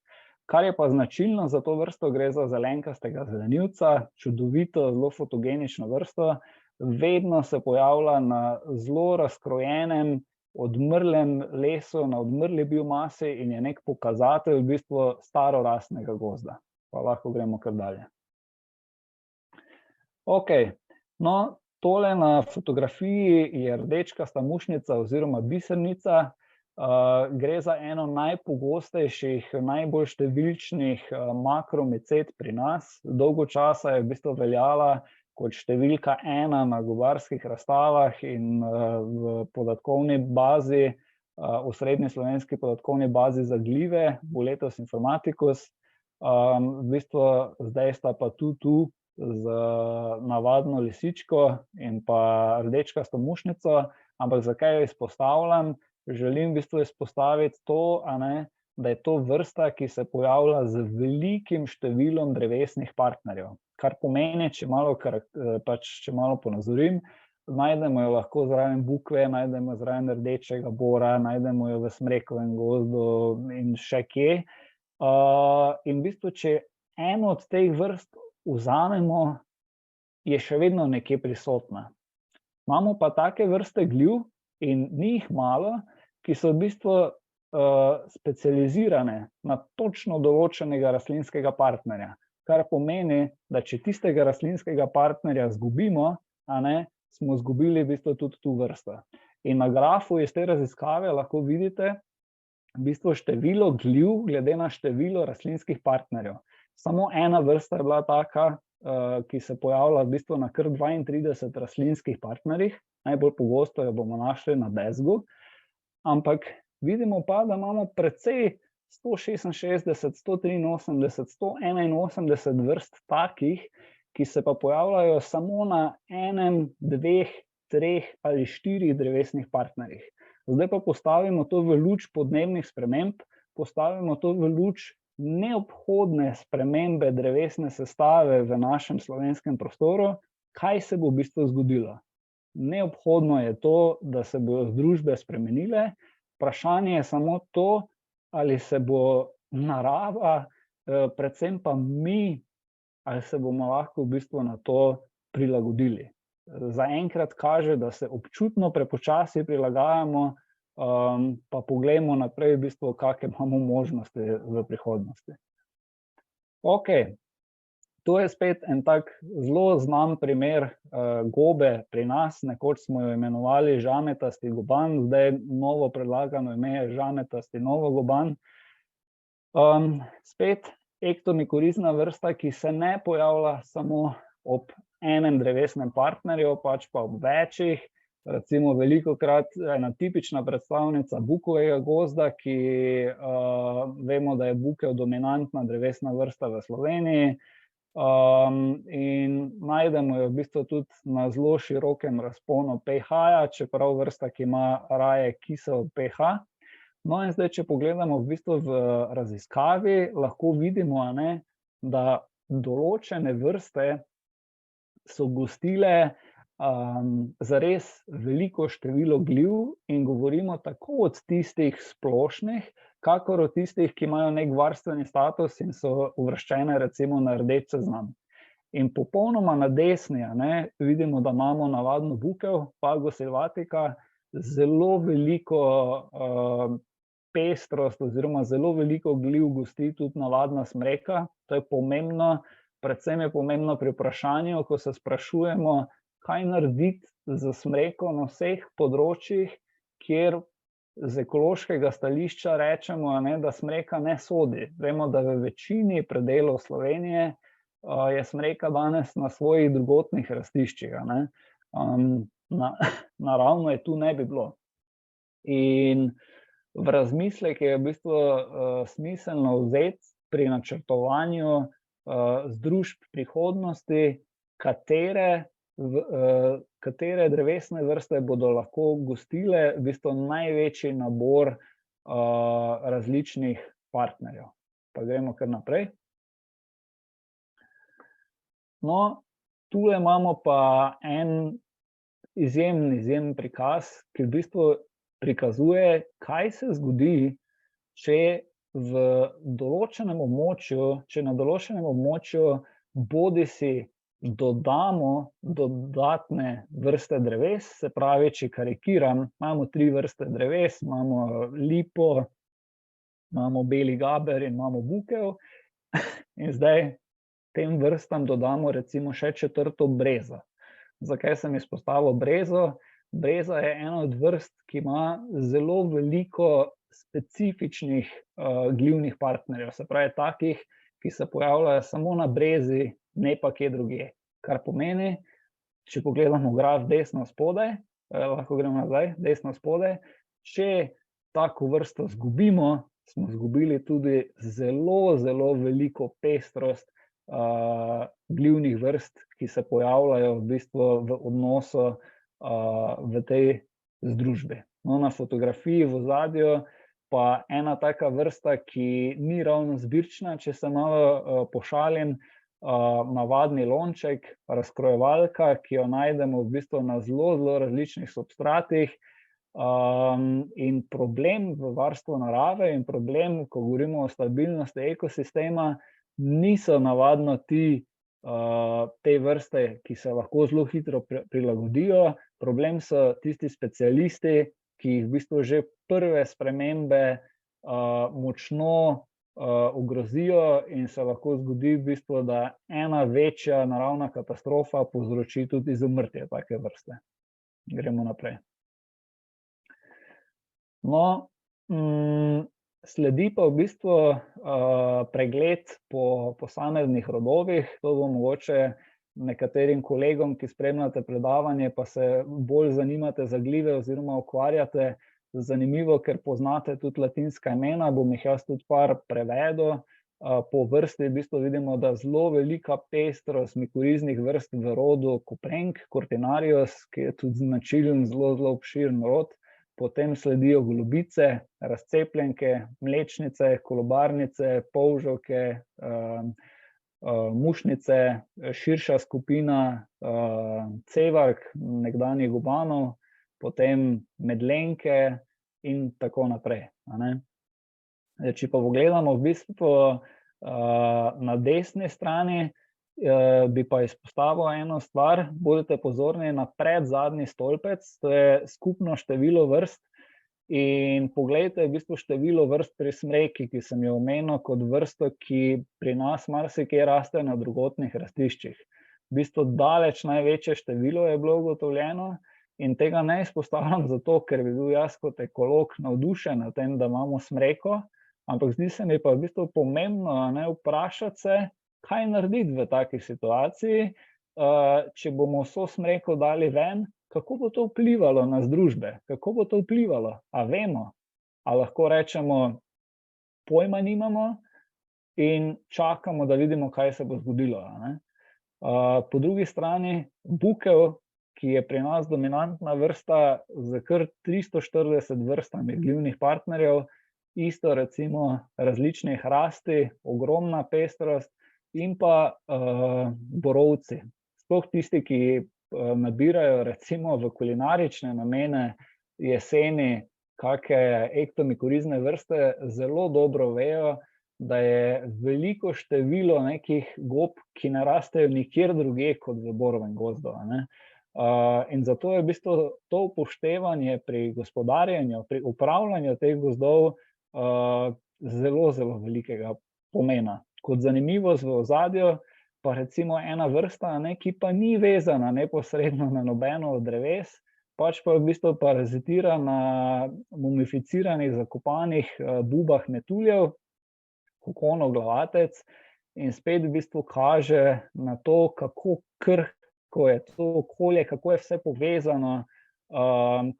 kar je pa značilno za to vrsto, gre za zelenkastega zelenivca, čudovito, zelo fotogenično vrsto, vedno se pojavlja na zelo razkrojenem, odmrlem lesu, na odmrli biomasi in je nek pokazatelj v bistvu starorasnega gozda. Pa lahko gremo kar dalje. Okej, no, tole na fotografiji je rdečkasta mušnica oziroma bisernica. Gre za eno najpogostejših, najbolj številčnih makromicet pri nas. Dolgo časa je v bistvu veljala kot številka 1 na gobarskih razstavah in v podatkovni bazi v srednji slovenski podatkovni bazi za glive, Boletus Informaticus. V bistvu zdaj sta pa tu z navadno lisičko in pa rdečkasto mušnico, ampak zakaj jo izpostavljam? Želim v bistvu izpostaviti to, da je to vrsta, ki se pojavlja z velikim številom drevesnih partnerjev, kar pomeni, če malo ponazorim, najdemo jo lahko zraven bukve, najdemo zraven rdečega bora, najdemo jo v smrekovem gozdu in še kje. In v bistvu, če eno od teh vrst vzamemo, je še vedno nekje prisotna. Imamo pa take vrste gliv, in ni jih malo, ki so v bistvu specializirane na točno določenega rastlinskega partnerja, kar pomeni, da če tistega rastlinskega partnerja izgubimo, smo izgubili v bistvu tudi tu vrsto. In na grafu iz te raziskave lahko vidite v bistvu število gliv glede na število rastlinskih partnerjev. Samo ena vrsta je bila taka, ki se pojavlja v bistvu na kar 32 rastlinskih partnerjih, najbolj pogosto jo bomo našli na bezgu, ampak vidimo pa, da imamo precej 166, 183, 181 vrst takih, ki se pa pojavljajo samo na enem, dveh, treh ali štirih drevesnih partnerjih. Zdaj pa postavimo to v luč podnebnih sprememb, postavimo to v luč neobhodne spremembe drevesne sestave v našem slovenskem prostoru, kaj se bo v bistvu zgodilo. Neobhodno je to, da se bodo združbe spremenile, vprašanje je samo to, ali se bo narava, predvsem pa mi, ali se bomo lahko v bistvu na to prilagodili. Zaenkrat kaže, da se občutno prepočasi prilagajamo, pa poglejmo naprej v bistvu, kakšne imamo možnosti v prihodnosti. Okej, to je spet en tak zelo znan primer gobe pri nas, nekoč smo jo imenovali žametasti goban, zdaj novo predlagano ime je žametasti novogoban. Spet ektomikorizna vrsta, ki se ne pojavlja samo ob enem drevesnem partnerju, pač pa ob večjih. Recimo velikokrat ena tipična predstavnica bukovega gozda, ki vemo, da je bukev dominantna drevesna vrsta v Sloveniji, in najdemo jo v bistvu tudi na zelo širokem razponu pH-ja, čeprav vrsta, ki ima raje kisel pH. No, in zdaj, če pogledamo v bistvu v raziskavi, lahko vidimo, da določene vrste so gostile zares veliko število gliv in govorimo tako od tistih splošnih, kakor od tistih, ki imajo nek varstveni status in so uvrščene recimo na rdeč seznam. In popolnoma na desni vidimo, da imamo navadno bukev, Fagus sylvatica, zelo veliko pestrost oziroma zelo veliko gliv gosti tudi navadna smreka. To je pomembno, predvsem je pomembno pri vprašanju, ko se sprašujemo, kaj narediti z smreko na vseh področjih, kjer z ekološkega stališča rečemo, da smreka ne sodi. Vemo, da v večini predelov Slovenije je smreka danes na svojih drugotnih rastiščih. Naravno je tu ne bi bilo. In v razmislek je v bistvu smiselno vzeti pri načrtovanju združb prihodnosti, katere drevesne vrste bodo lahko gostile v bistvu največji nabor različnih partnerjev. Pa gremo kar naprej. No, tule imamo pa en izjemen prikaz, ki v bistvu prikazuje, kaj se zgodi, če v določenem območju, če na določenem območju bodisi dodamo dodatne vrste dreves, se pravi, če karikiram, imamo 3 vrste dreves, imamo lipo, imamo beli gaber in imamo bukev, in zdaj tem vrstam dodamo recimo še 4. brezo. Zakaj sem izpostavil brezo? Breza je ena od vrst, ki ima zelo veliko specifičnih glivnih partnerjev, se pravi takih, ki se pojavljajo samo na brezi, ne pa kje drugje. Kar pomeni, če pogledamo graf desno spodaj, lahko gremo nazaj, desno spodaj, če tako vrsto zgubimo, smo zgubili tudi zelo, zelo veliko pestrost glivnih vrst, ki se pojavljajo v bistvu v odnosu v tej združbi. No, na fotografiji v ozadju pa ena taka vrsta, ki ni ravno zbirčna, če se malo pošalim, navadni lonček, razkrojevalka, ki jo najdemo v bistvu na zelo, zelo različnih substratih. In problem v varstvu narave in problem, ko govorimo o stabilnosti ekosistema, niso navadno te vrste, ki se lahko zelo hitro prilagodijo. Problem so tisti specialisti, ki jih v bistvu že prve spremembe močno ogrozijo in se lahko zgodi v bistvu, da ena večja naravna katastrofa povzroči tudi izumrtje take vrste. Gremo naprej. No, sledi pa v bistvu pregled po posameznih rodovih. To bo mogoče nekaterim kolegom, ki spremljate predavanje, pa se bolj zanimate za glive oziroma ukvarjate, zanimivo, ker poznate tudi latinska imena, bom jih jaz tudi par prevedel. Po vrsti v bistvu vidimo, da zelo velika pestrost mikoriznih vrst v rodu Coprenk, Cortinarius, ki je tudi značilen, zelo, zelo obširen rod. Potem sledijo golubice, razcepljenke, mlečnice, kolobarnice, polževke, mušnice, širša skupina cevark, nekdanjih gobanov, potem medlenke in tako naprej. Če pa pogledamo v bistvu na desni strani, bi pa izpostavil eno stvar, bodite pozorni na predzadnji stolpec, to je skupno število vrst. In poglejte v bistvu število vrst pri smreki, ki sem jo omenil kot vrsto, ki pri nas marsikje raste na drugotnih rastiščih. V bistvu daleč največje število je bilo ugotovljeno in tega ne izpostavljam zato, ker bi bil jaz kot ekolog navdušen nad tem, da imamo smreko, ampak zdi se mi pa v bistvu pomembno vprašati se, kaj narediti v taki situaciji, če bomo vso smreko dali ven, kako bo to vplivalo na združbe, kako bo to vplivalo, a vemo, a lahko rečemo, pojma nimamo in čakamo, da vidimo, kaj se bo zgodilo. Po drugi strani bukev, ki je pri nas dominantna vrsta z kar 340 vrstami glivnih partnerjev, isto recimo različnih rasti, ogromna pestrost, in pa borovci. Sploh tisti, ki nabirajo recimo v kulinarične namene jeseni kake ektomikorizne vrste, zelo dobro vejo, da je veliko število nekih gob, ki ne rastejo nikjer drugje kot v borovem gozdu. In zato je v bistvu to upoštevanje pri gospodarjenju, pri upravljanju teh gozdov zelo, zelo velikega pomena. Kot zanimivost v ozadju pa recimo ena vrsta, ki pa ni vezana neposredno na nobeno od dreves, pač pa v bistvu parazitira na mumificiranih, zakopanih bubah metuljev, kokonov glavatec, in spet v bistvu kaže na to, kako krhko je to okolje, kako je vse povezano,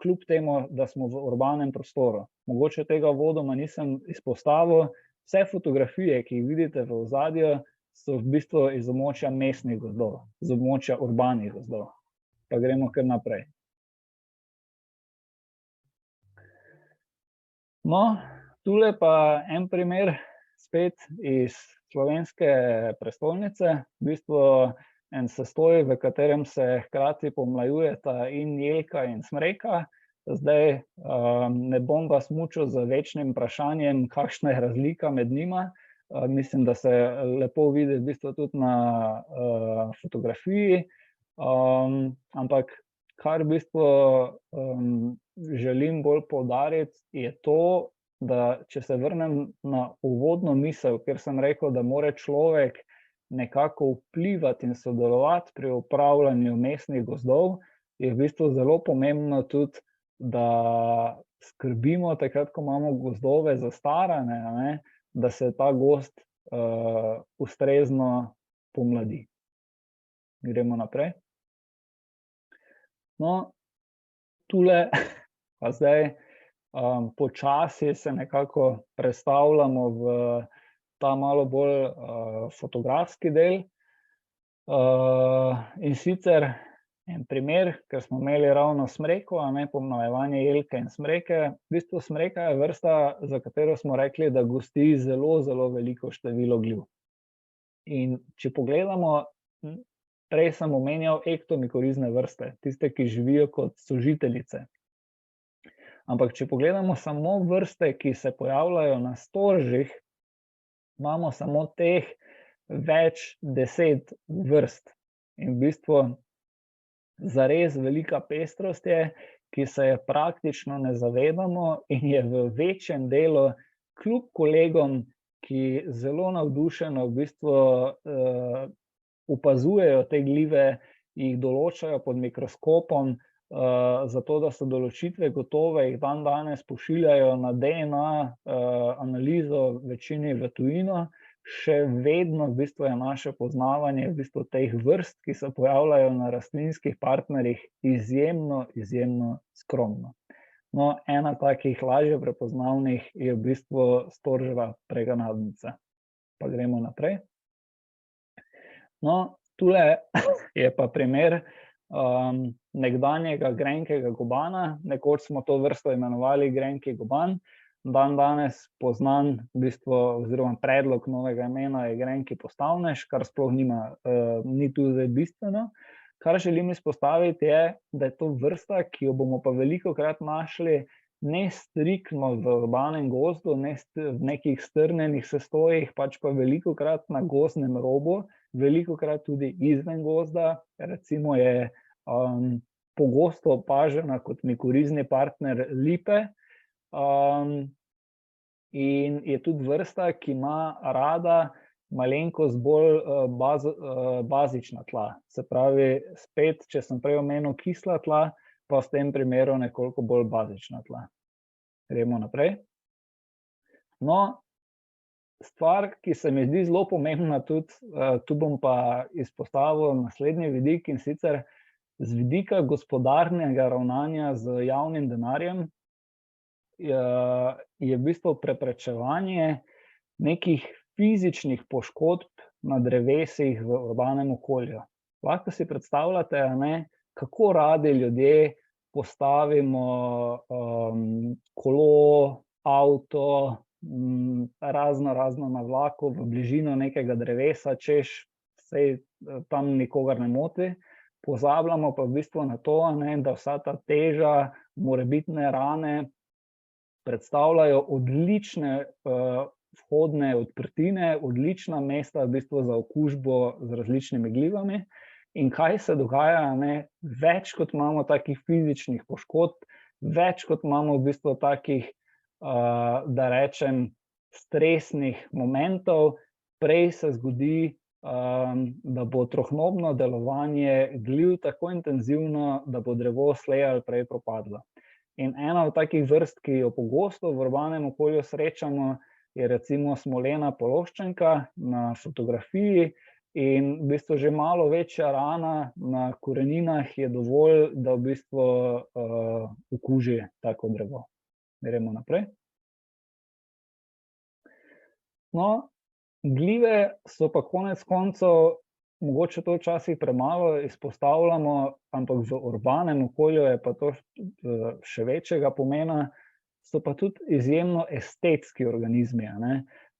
kljub temu, da smo v urbanem prostoru. Mogoče tega uvodoma nisem izpostavil, vse fotografije, ki jih vidite v ozadju, so v bistvu iz območja mestnih gozdov, iz območja urbanih gozdov. Pa gremo kar naprej. No, tule pa en primer spet iz slovenske prestolnice, v bistvu en sestoj, v katerem se hkrati pomlajujeta in jelka in smreka. Zdaj ne bom vas mučil z večnim vprašanjem, kakšna je razlika med njima. Mislim, da se lepo vidi v bistvu tudi na fotografiji, ampak kar v bistvu želim bolj poudariti, je to, da če se vrnem na uvodno misel, kjer sem rekel, da mora človek nekako vplivati in sodelovati pri upravljanju mestnih gozdov, je v bistvu zelo pomembno tudi, da skrbimo takrat, ko imamo gozdove zastarane, da se ta gozd ustrezno pomladi. Gremo naprej. No, tule pa zdaj Počasi se nekako prestavljamo v ta malo bolj fotografski del. In sicer en primer, ker smo imeli ravno smreko, pomlajevanje jelke in smreke. V bistvu smreka je vrsta, za katero smo rekli, da gosti zelo, zelo veliko število gljiv. In če pogledamo, prej sem omenjal ektomikorizne vrste, tiste, ki živijo kot sožiteljice. Ampak če pogledamo samo vrste, ki se pojavljajo na storžih, imamo samo teh več 10 vrst. In v bistvu zares velika pestrost je, ki se je praktično ne zavedamo in je v večjem delu kljub kolegom, ki zelo navdušeno v bistvu opazujejo te glive, jih določajo pod mikroskopom, zato da so določitve gotove, jih dandanes pošiljajo na DNA analizo večini v tujino, še vedno v bistvu je naše poznavanje v bistvu teh vrst, ki se pojavljajo na rastlinskih partnerjih, izjemno, izjemno skromno. No, ena takih lažje prepoznavnih je v bistvu storževa preganadnica. Pa gremo naprej. No, tule je pa primer nekdanjega grenkega gobana. Nekoč smo to vrsto imenovali grenki goban. Dandanes poznan v bistvu, oziroma predlog novega imena je grenki postavnež, kar sploh ni tu zdaj bistveno. Kar želim izpostaviti je, da je to vrsta, ki jo bomo pa velikokrat našli ne striktno v urbanem gozdu, ne v nekih strnjenih sestojih, pač pa velikokrat na gozdnem robu, velikokrat tudi izven gozda. Recimo je pogosto opažena kot mikorizni partner lipe in je tudi vrsta, ki ima rada malenkost bolj bazična tla. Se pravi, spet, če sem prej omenil kisla tla, pa v tem primeru nekoliko bolj bazična tla. Gremo naprej. No, stvar, ki se mi zdi zelo pomembna tudi, tu bom pa izpostavil naslednji vidik, in sicer z vidika gospodarnega ravnanja z javnim denarjem je v bistvu preprečevanje nekih fizičnih poškodb na drevesih v urbanem okolju. Lahko si predstavljate, kako radi ljudje postavimo kolo, avto, razno na vlaku v bližino nekega drevesa, češ saj tam nikogar ne moti. Pozabljamo pa v bistvu na to, da vsa ta teža, morebitne rane predstavljajo odlične vhodne odprtine, odlična mesta v bistvu za okužbo z različnimi glivami. In kaj se dogaja, več kot imamo takih fizičnih poškodb, več kot imamo v bistvu takih, da rečem, stresnih momentov, prej se zgodi, da bo trohnobno delovanje gliv tako intenzivno, da bo drevo slej ali prej propadlo. In ena od takih vrst, ki jo pogosto v urbanem okolju srečamo, je recimo smolena pološčenka na fotografiji. In v bistvu že malo večja rana na koreninah je dovolj, da v bistvu okuži tako drevo. Gremo naprej. No, glive so pa konec koncev, mogoče to včasih premalo izpostavljamo, ampak v urbanem okolju je pa to še večjega pomena, so pa tudi izjemno estetski organizmi.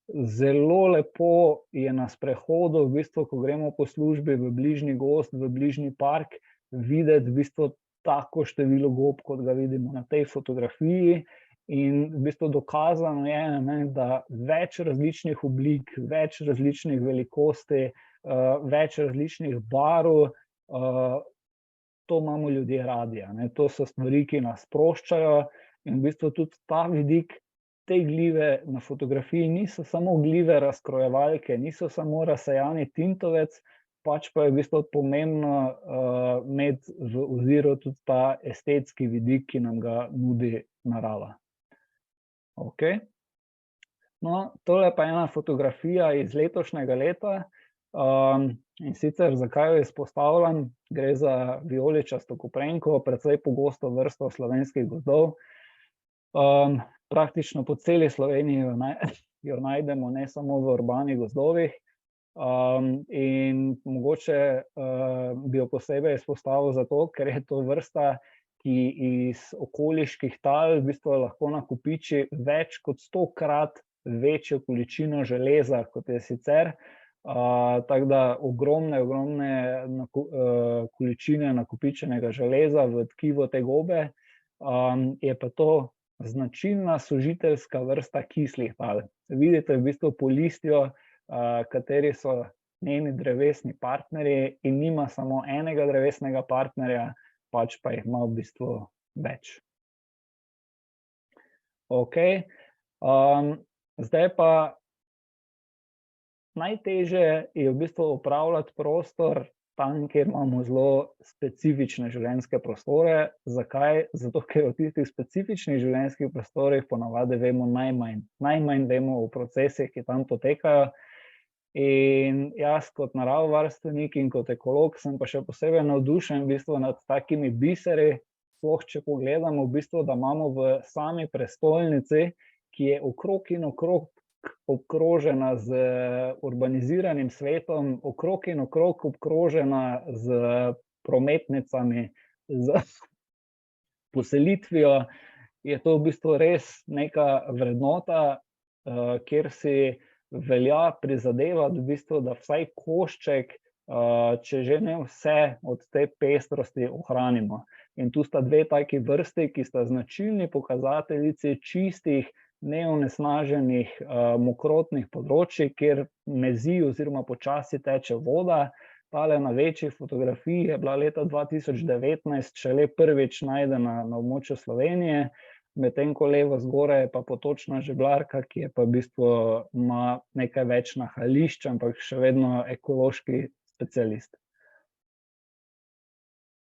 Zelo lepo je na sprehodu, v bistvu, ko gremo po službi v bližnji gozd, v bližnji park, videti v bistvu tako število gob, kot ga vidimo na tej fotografiji. In v bistvu dokazano je, da več različnih oblik, več različnih velikosti, več različnih barv, to imamo ljudje radi. To so stvari, ki nas sproščajo. In v bistvu tudi ta vidik, te glive na fotografiji niso samo glive razkrojevalke, niso samo razsejani tintovec, pač pa je v bistvu pomembno imeti v oziru tudi ta estetski vidik, ki nam ga nudi narava. Okay. No, tole pa je ena fotografija iz letošnjega leta. In sicer, zakaj jo izpostavljam, gre za vijoličasto koprenko, precej pogosto vrsto slovenskih gozdov. Praktično po celi Sloveniji jo najdemo, ne samo v urbanih gozdovih. In mogoče bi jo posebej izpostavil zato, ker je to vrsta, ki iz okoliških tal v bistvu lahko nakopiči več kot 100-krat večjo količino železa, kot je sicer. Tako da ogromne količine nakopičenega železa v tkivu te gobe. Je pa to značilna sožiteljska vrsta kislih tal. Vidite v bistvu po listju, kateri so njeni drevesni partnerji, in nima samo enega drevesnega partnerja, pač pa jih ima v bistvu več. Okej, zdaj pa najtežje je v bistvu upravljati prostor tam, kjer imamo zelo specifične življenjske prostore. Zakaj? Zato, ker o tistih specifičnih življenjskih prostorih ponavadi vemo najmanj. Najmanj vemo o procesih, ki tam potekajo. In jaz kot naravovarstvenik in kot ekolog sem pa še posebej navdušen v bistvu nad takimi biseri, sploh če pogledamo v bistvu, da imamo v sami prestolnici, ki je okrog in okrog obkrožena z urbaniziranim svetom, okrog in okrog obkrožena z prometnicami, z poselitvijo, je to v bistvu res neka vrednota, kjer si velja prizadevati v bistvu, da vsaj košček, če že ne vse, od te pestrosti ohranimo. In tu sta dve taki vrsti, ki sta značilni pokazateljici čistih, neonesnaženih, mokrotnih področij, kjer mezi oziroma počasi teče voda. Tale na večji fotografiji je bila leta 2019 šele prvič najdena na območju Slovenije, medtem ko levo zgoraj je pa potočna žeblarka, ki je pa v bistvu ima nekaj več nahajališč, ampak še vedno ekološki specialist.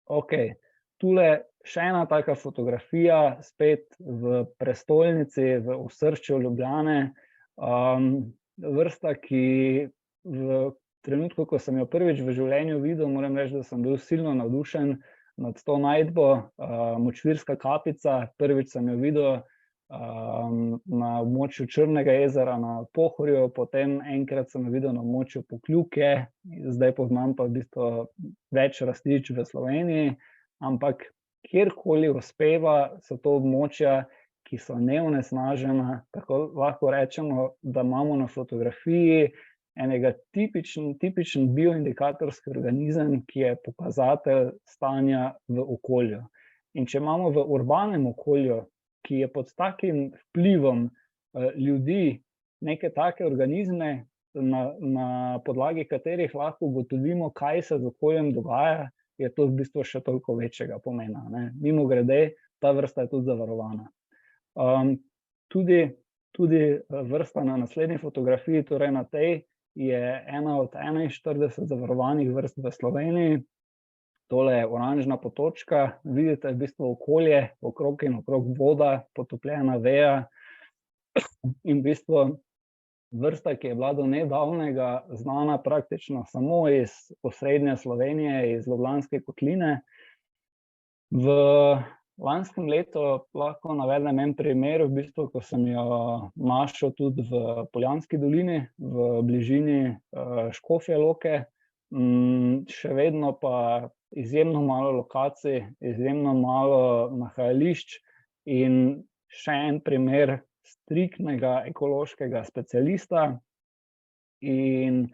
Okej, tule še ena taka fotografija, spet v prestolnici, v osrčju Ljubljane. Vrsta, ki v trenutku, ko sem jo prvič v življenju videl, moram reči, da sem bil silno navdušen nad to najdbo. Močvirska kapica, prvič sem jo videl na območju Črnega jezera na Pohorju, potem enkrat sem jo videl na območju Pokljuke, zdaj poznam pa v bistvu več rastišč v Sloveniji, ampak kjerkoli uspeva, so to območja, ki so neonesnažena, tako lahko rečemo, da imamo na fotografiji enega tipičen bioindikatorski organizem, ki je pokazatelj stanja v okolju. In če imamo v urbanem okolju, ki je pod takim vplivom ljudi, neke take organizme, na podlagi katerih lahko ugotovimo, kaj se z okoljem dogaja, je to v bistvu še toliko večjega pomena, ne. Mimogrede, ta vrsta je tudi zavarovana. Tudi vrsta na naslednji fotografiji, torej na tej, je ena od 41 zavarovanih vrst v Sloveniji. Tole je oranžna potočka, vidite v bistvu okolje, okrog in okrog voda, potopljena veja in v bistvu vrsta, ki je bila do nedavnega znana praktično samo iz osrednje Slovenije, iz Ljubljanske kotline. V lanskem letu lahko navedem en primer, v bistvu, ko sem jo našel tudi v Poljanski dolini, v bližini Škofje Loke. Še vedno pa izjemno malo lokacij, izjemno malo nahajališč in še en primer striktnega ekološkega specialista. In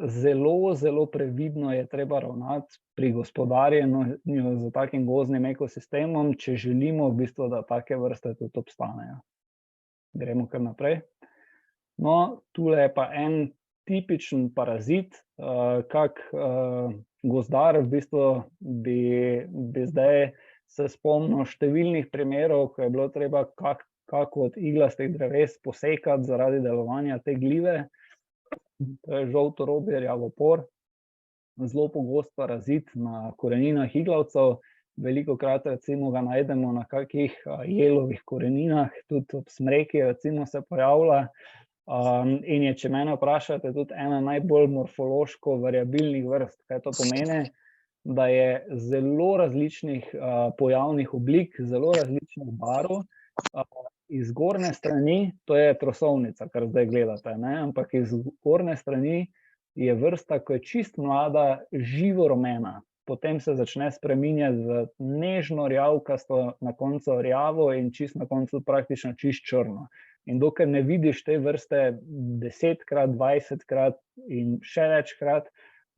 zelo previdno je treba ravnati pri gospodarjenju s takim gozdnim ekosistemom, če želimo v bistvu, da take vrste tudi obstanejo. Gremo kar naprej. No, tule je pa en tipičen parazit, kak gozdar v bistvu bi zdaj se spomnil številnih primerov, ko je bilo treba kako od iglastih dreves posekati zaradi delovanja te glive. To je žoltorobi rjavopor, zelo pogost parazit na koreninah iglavcev. Velikokrat recimo ga najdemo na kakih jelovih koreninah, tudi ob smreki recimo se pojavlja. In je, če mene vprašate, tudi ena najbolj morfološko variabilnih vrst. Kaj to pomeni? Da je zelo različnih pojavnih oblik, zelo različnih barv Iz zgornje strani, to je trosovnica, kar zdaj gledate, ne? Ampak iz zgornje strani je vrsta, ko je čist mlada, živo rumena. Potem se začne spreminjati v nežno rjavkasto, na koncu rjavo in čist na koncu praktično čist črno. In dokler ne vidiš te vrste 10-krat, 20-krat in še večkrat,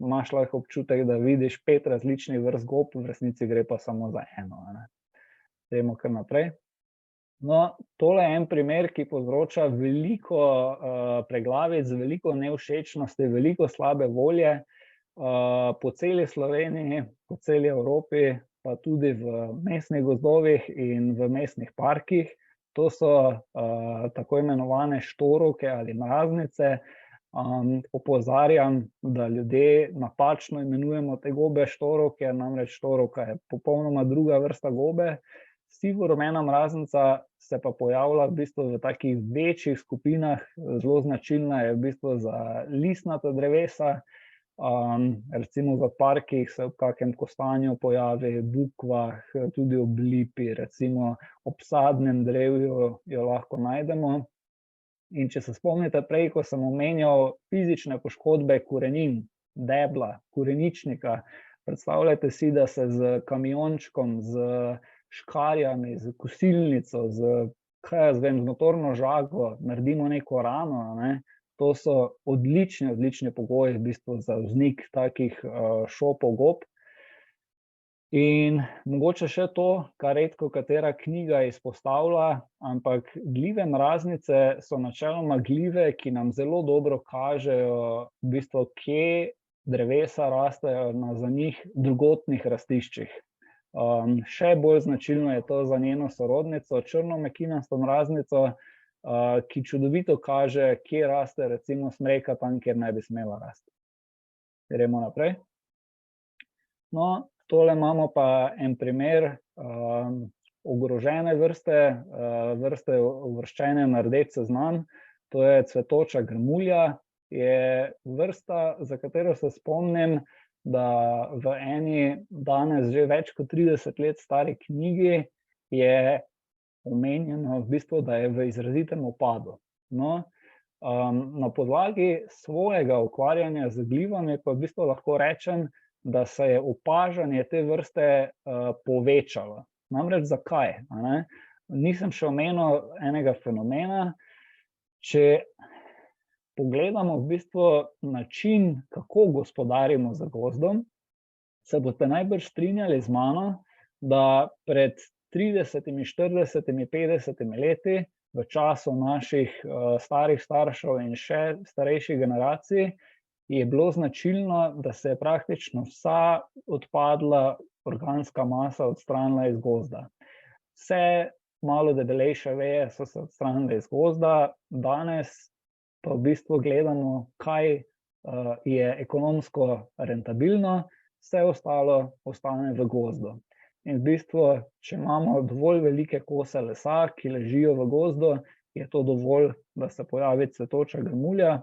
imaš lahko občutek, da vidiš 5 različnih vrst gob, v resnici gre pa samo za eno, ne. Gremo kar naprej. No, tole je en primer, ki povzroča veliko preglavic, veliko nevšečnosti, veliko slabe volje po celi Sloveniji, po celi Evropi, pa tudi v mestnih gozdovih in v mestnih parkih. To so tako imenovane štorovke ali mraznice. Opozarjam, da ljudje napačno imenujemo te gobe štorovke, namreč štorovka je popolnoma druga vrsta gobe. Sivorumena mraznica se pa pojavlja v bistvu v takih večjih skupinah, zelo značilna je v bistvu za listnata drevesa, recimo v parkih se ob kakem kostanju pojavi, bukvah, tudi ob lipi, recimo ob sadnem drevju jo lahko najdemo. In če se spomnite prej, ko sem omenjal fizične poškodbe korenin, debla, koreničnika, predstavljajte si, da se s kamiončkom, s škarjami, s kosilnico, z motorno žago naredimo neko rano, ne. To so odlični pogoji v bistvu za vznik takih šopov gob. In mogoče še to, kar redko katera knjiga izpostavlja, ampak gljive mraznice so načeloma gljive, ki nam zelo dobro kažejo v bistvu, kje drevesa rastejo na za njih drugotnih rastiščih. Še bolj značilno je to za njeno sorodnico, črnomekinasto mraznico, ki čudovito kaže, kje raste recimo smreka tam, kjer ne bi smela rasti. Gremo naprej. No, tole imamo pa en primer ogrožene vrste, vrste uvrščene na rdeč seznam, to je cvetoča grmulja, je vrsta, za katero se spomnim, da v eni danes že več kot 30 let stari knjigi je omenjeno v bistvu, da je v izrazitem upadu. No, na podlagi svojega ukvarjanja z glivami pa v bistvu lahko rečem, da se je opažanje te vrste povečalo. Namreč zakaj, a ne? Nisem še omenil enega fenomena, če pogledamo v bistvu način, kako gospodarimo z gozdom, se boste najbrž strinjali z mano, da pred 30, 40, 50 leti, v času naših starih staršev in še starejših generacij, je bilo značilno, da se je praktično vsa odpadla organska masa odstranila iz gozda. Vse malo debelejše veje so se odstranile iz gozda, danes pa v bistvu gledamo, kaj je ekonomsko rentabilno, vse ostalo ostane v gozdu. In v bistvu, če imamo dovolj velike kose lesa, ki ležijo v gozdu, je to dovolj, da se pojavi cvetoča grmulja,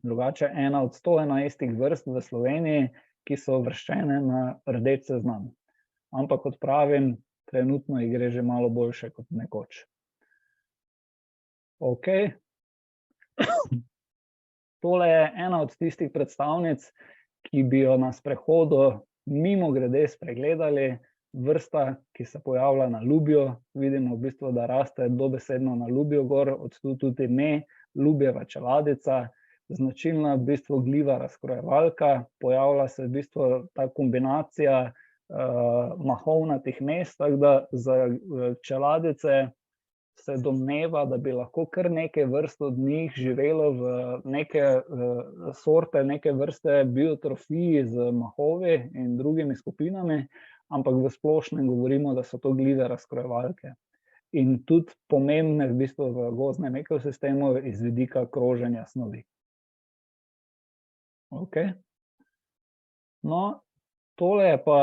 drugače ena od 111 vrst v Sloveniji, ki so uvrščene na rdeč seznam. Ampak kot pravim, trenutno ji gre že malo boljše kot nekoč. Okej. Tole je ena od tistih predstavnic, ki bi jo na sprehodu mimogrede spregledali, vrsta, ki se pojavlja na lubju. Vidimo v bistvu, da raste dobesedno na lubju gor, od tu tudi ime, lubjeva čeladica, značilna v bistvu gljiva razkrojevalka, pojavlja se v bistvu ta kombinacija mahovnatih mest, tako da za čeladice se domneva, da bi lahko kar nekaj vrst od njih živelo v neke sorte, neke vrste biotrofiji z mahovi in drugimi skupinami, ampak v splošnem govorimo, da so to gljive razkrojevalke. In tudi pomembne v bistvu v gozdnem ekosistemu iz vidika kroženja snovi. Okej. No, tole je pa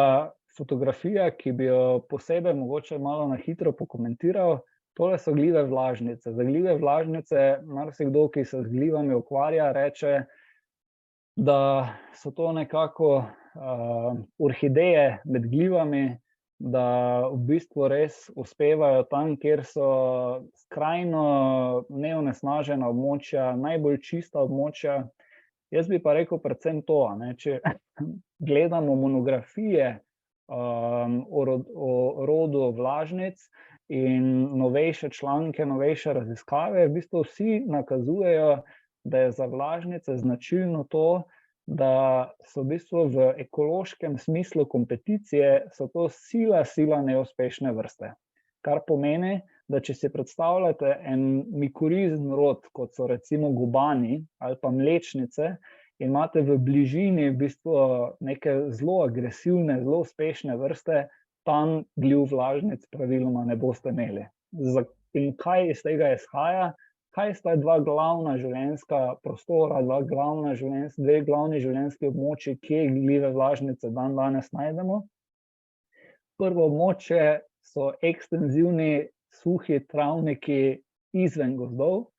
fotografija, ki bi jo posebej mogoče malo na hitro pokomentiral. Tole so gljive vlažnice. Za gljive vlažnice marsikdo, ki se z glivami ukvarja, reče, da so to nekako orhideje med glivami, da v bistvu res uspevajo tam, kjer so skrajno neonesnažena območja, najbolj čista območja. Jaz bi pa rekel predvsem to, če gledamo monografije o rodu vlažnic in novejše članke, novejše raziskave, v bistvu vsi nakazujejo, da je za vlažnice značilno to, da so v bistvu v ekološkem smislu kompeticije, so to sila neuspešne vrste. Kar pomeni, da če si predstavljate en mikorizen rod, kot so recimo gobani ali pa mlečnice, imate v bližini v bistvu neke zelo agresivne, zelo uspešne vrste, tam gljiv vlažnic praviloma ne boste imeli. In kaj iz tega izhaja? Kaj sta dva glavna življenjska prostora, dve glavni življenjski območji, kje gljive vlažnice danes najdemo? Prvo območje so ekstenzivni suhi travniki izven gozdov,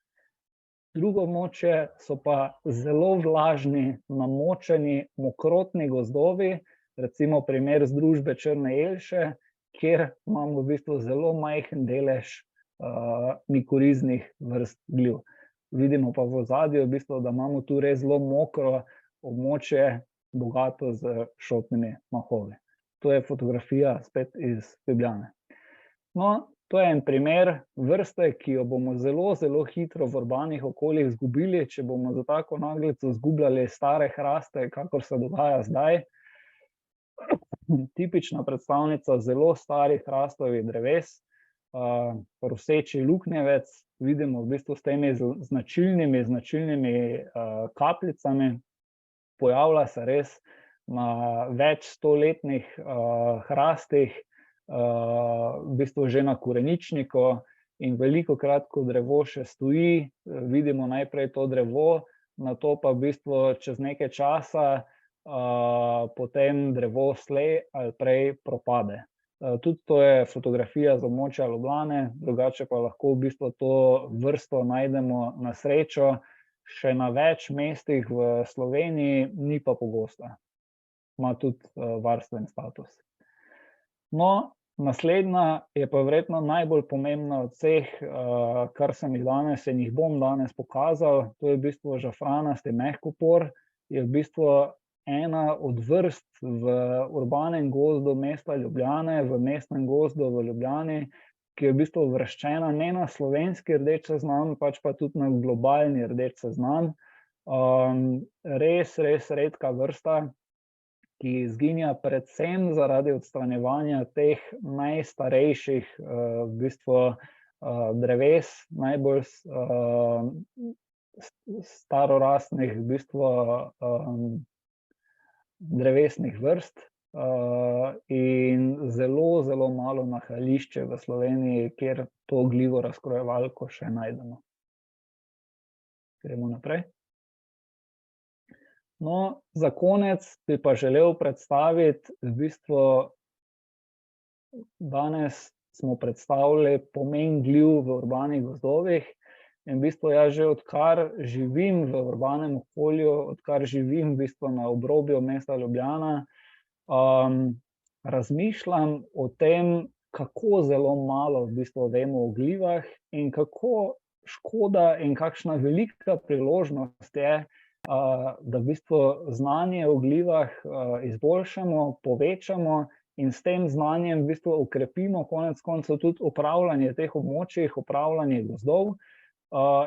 drugo območje so pa zelo vlažni, namočeni, mokrotni gozdovi, recimo primer združbe Črne jelše, kjer imamo v bistvu zelo majhen delež mikoriznih vrst gljiv. Vidimo pa v ozadju, v bistvu, da imamo tu res zelo mokro območje, bogato z šotnimi mahovi. To je fotografija spet iz Ljubljane. No, to je en primer vrste, ki jo bomo zelo hitro v urbanih okoljih izgubili, če bomo za tako naglico izgubljali stare hraste, kakor se dogaja zdaj. Tipična predstavnica zelo starih hrastovih dreves, roseči luknjevec, vidimo v bistvu s temi značilnimi kapljicami, pojavlja se res na več stoletnih hrastih, v bistvu že na koreničniku, in velikokrat, ko drevo še stoji, vidimo najprej to drevo, nato pa v bistvu čez nekaj časa potem drevo slej ali prej propade. Tudi to je fotografija z območja Ljubljane, drugače pa lahko v bistvu to vrsto najdemo na srečo še na več mestih v Sloveniji, ni pa pogosta. Ima tudi varstveni status. No, naslednja je pa verjetno najbolj pomembna od vseh, kar sem jih bom danes pokazal, to je v bistvu žafranasti mehkopor, je v bistvu ena od vrst v urbanem gozdu mesta Ljubljane, v mestnem gozdu v Ljubljani, ki je v bistvu uvrščena ne na slovenski rdeč seznam, pač pa tudi na globalni rdeč seznam. Res redka vrsta, ki izginja predvsem zaradi odstranjevanja teh najstarejših v bistvu dreves, najbolj starorastnih v bistvu drevesnih vrst in zelo malo nahajališče v Sloveniji, kjer to gljivo razkrojevalko še najdemo. Gremo naprej. No, za konec bi pa želel predstaviti, v bistvu danes smo predstavili pomen gljiv v urbanih gozdovih in v bistvu jaz že odkar živim v urbanem okolju, odkar živim v bistvu na obrobju mesta Ljubljana, razmišljam o tem, kako zelo malo v bistvu vemo o gljivah in kako škoda in kakšna velika priložnost je, da v bistvu znanje o gljivah izboljšamo, povečamo in s tem znanjem v bistvu okrepimo konec koncev tudi upravljanje teh območij, upravljanje gozdov.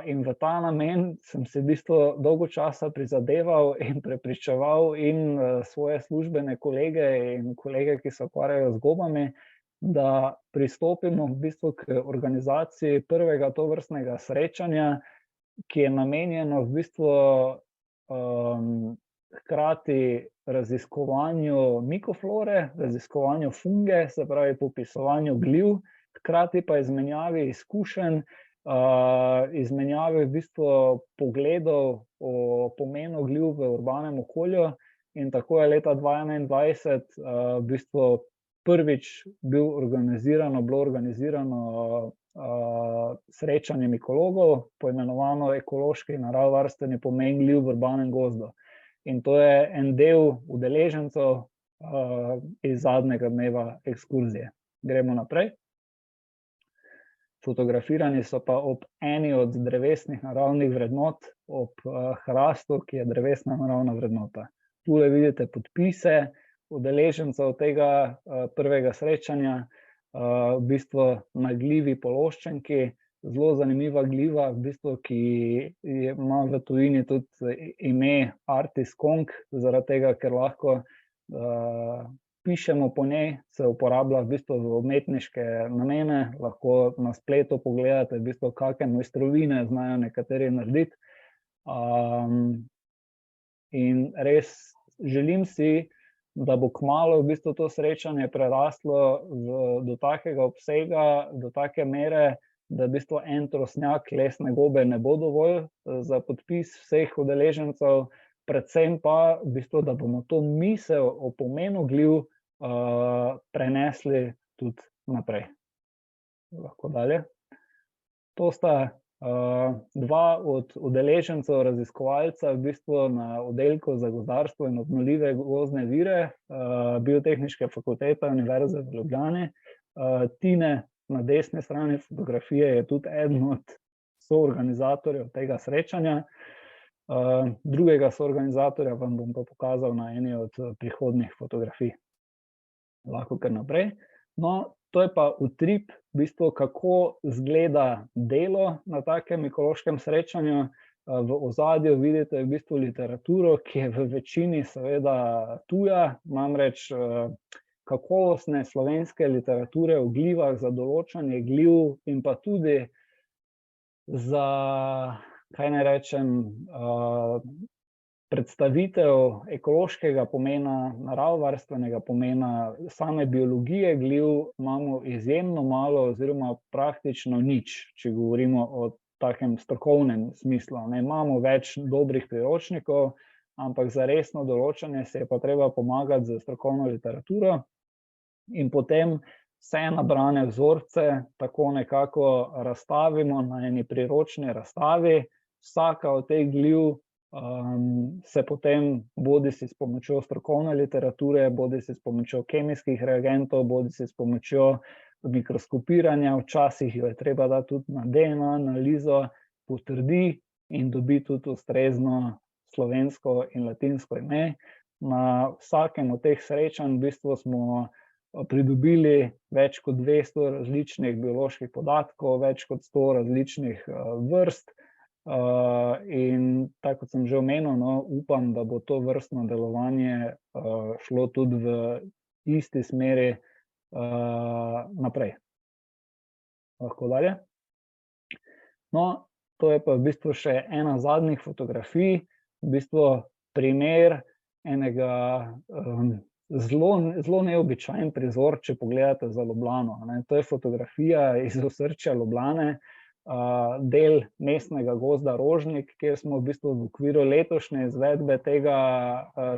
In v ta namen sem se v bistvu dolgo časa prizadeval in prepričeval in svoje službene kolege in kolege, ki se ukvarjajo z gobami, da pristopimo v bistvu k organizaciji prvega tovrstnega srečanja, ki je namenjeno v bistvu hkrati raziskovanju mikoflore, raziskovanju funge, se pravi popisovanju gljiv, hkrati pa izmenjavi izkušenj, izmenjave v bistvu pogledov o pomenu gljiv v urbanem okolju, in tako je leta 2021 v bistvu prvič bilo organizirano srečanje mikologov, poimenovano Ekološki in naravovarstveni pomen gljiv v urbanem gozdu. In to je en del udeležencev, iz zadnjega dneva ekskurzije. Gremo naprej. Fotografirani so pa ob eni od drevesnih naravnih vrednot, ob hrastu, ki je drevesna naravna vrednota. Tule vidite podpise udeležencev tega prvega srečanja, v bistvu na gljivi Pološčenki, zelo zanimiva gljiva, v bistvu, ki ima v tujini tudi ime Artis Kong, zaradi tega, ker lahko pišemo po njej, se uporablja v bistvu v umetniške namene, lahko na spletu pogledate, v bistvu, kakšne mojstrovine znajo nekateri narediti. In res želim si, da bo kmalu v bistvu to srečanje preraslo do takega obsega, do take mere, da v bistvu en trosnjak lesne gobe ne bo dovolj za podpis vseh udeležencev, predvsem pa v bistvu, da bomo to misel o pomenu gljiv prenesli tudi naprej. Lahko dalje. To sta dva od udeležencev, raziskovalca v bistvu na oddelku za gozdarstvo in obnovljive gozdne vire Biotehniške fakultete Univerze v Ljubljani. Tine na desni strani fotografije je tudi eden od soorganizatorjev tega srečanja. Drugega soorganizatorja vam bom pa pokazal na eni od prihodnjih fotografij. Lahko kar naprej. No, to je pa utrip, v bistvu, kako izgleda delo na takem ekološkem srečanju. V ozadju vidite v bistvu literaturo, ki je v večini seveda tuja, namreč kakovostne slovenske literature o glivah, za določanje gliv in pa tudi za, kaj naj rečem, predstavitev ekološkega pomena, naravovarstvenega pomena, same biologije gljiv imamo izjemno malo oziroma praktično nič, če govorimo o takem strokovnem smislu. Imamo več dobrih priročnikov, ampak za resno določanje se je pa treba pomagati z strokovno literaturo in potem vse nabrane vzorce tako nekako razstavimo na eni priročni razstavi. Vsaka od teh gljiv se potem bodisi s pomočjo strokovne literature, bodisi s pomočjo kemijskih reagentov, bodisi s pomočjo mikroskopiranja, včasih jo je treba dati tudi na DNA analizo, potrdi in dobi tudi ustrezno slovensko in latinsko ime. Na vsakem od teh srečanj v bistvu smo pridobili več kot 200 različnih bioloških podatkov, več kot 100 različnih vrst. In tako kot sem že omenil, upam, da bo to vrstno delovanje šlo tudi v isti smeri naprej. Lahko dalje. No, to je pa v bistvu še ena zadnjih fotografij, v bistvu primer enega zelo neobičajen prizor, če pogledate za Ljubljano. To je fotografija iz osrčja Ljubljane, del mestnega gozda Rožnik, kjer smo v bistvu v okviru letošnje izvedbe tega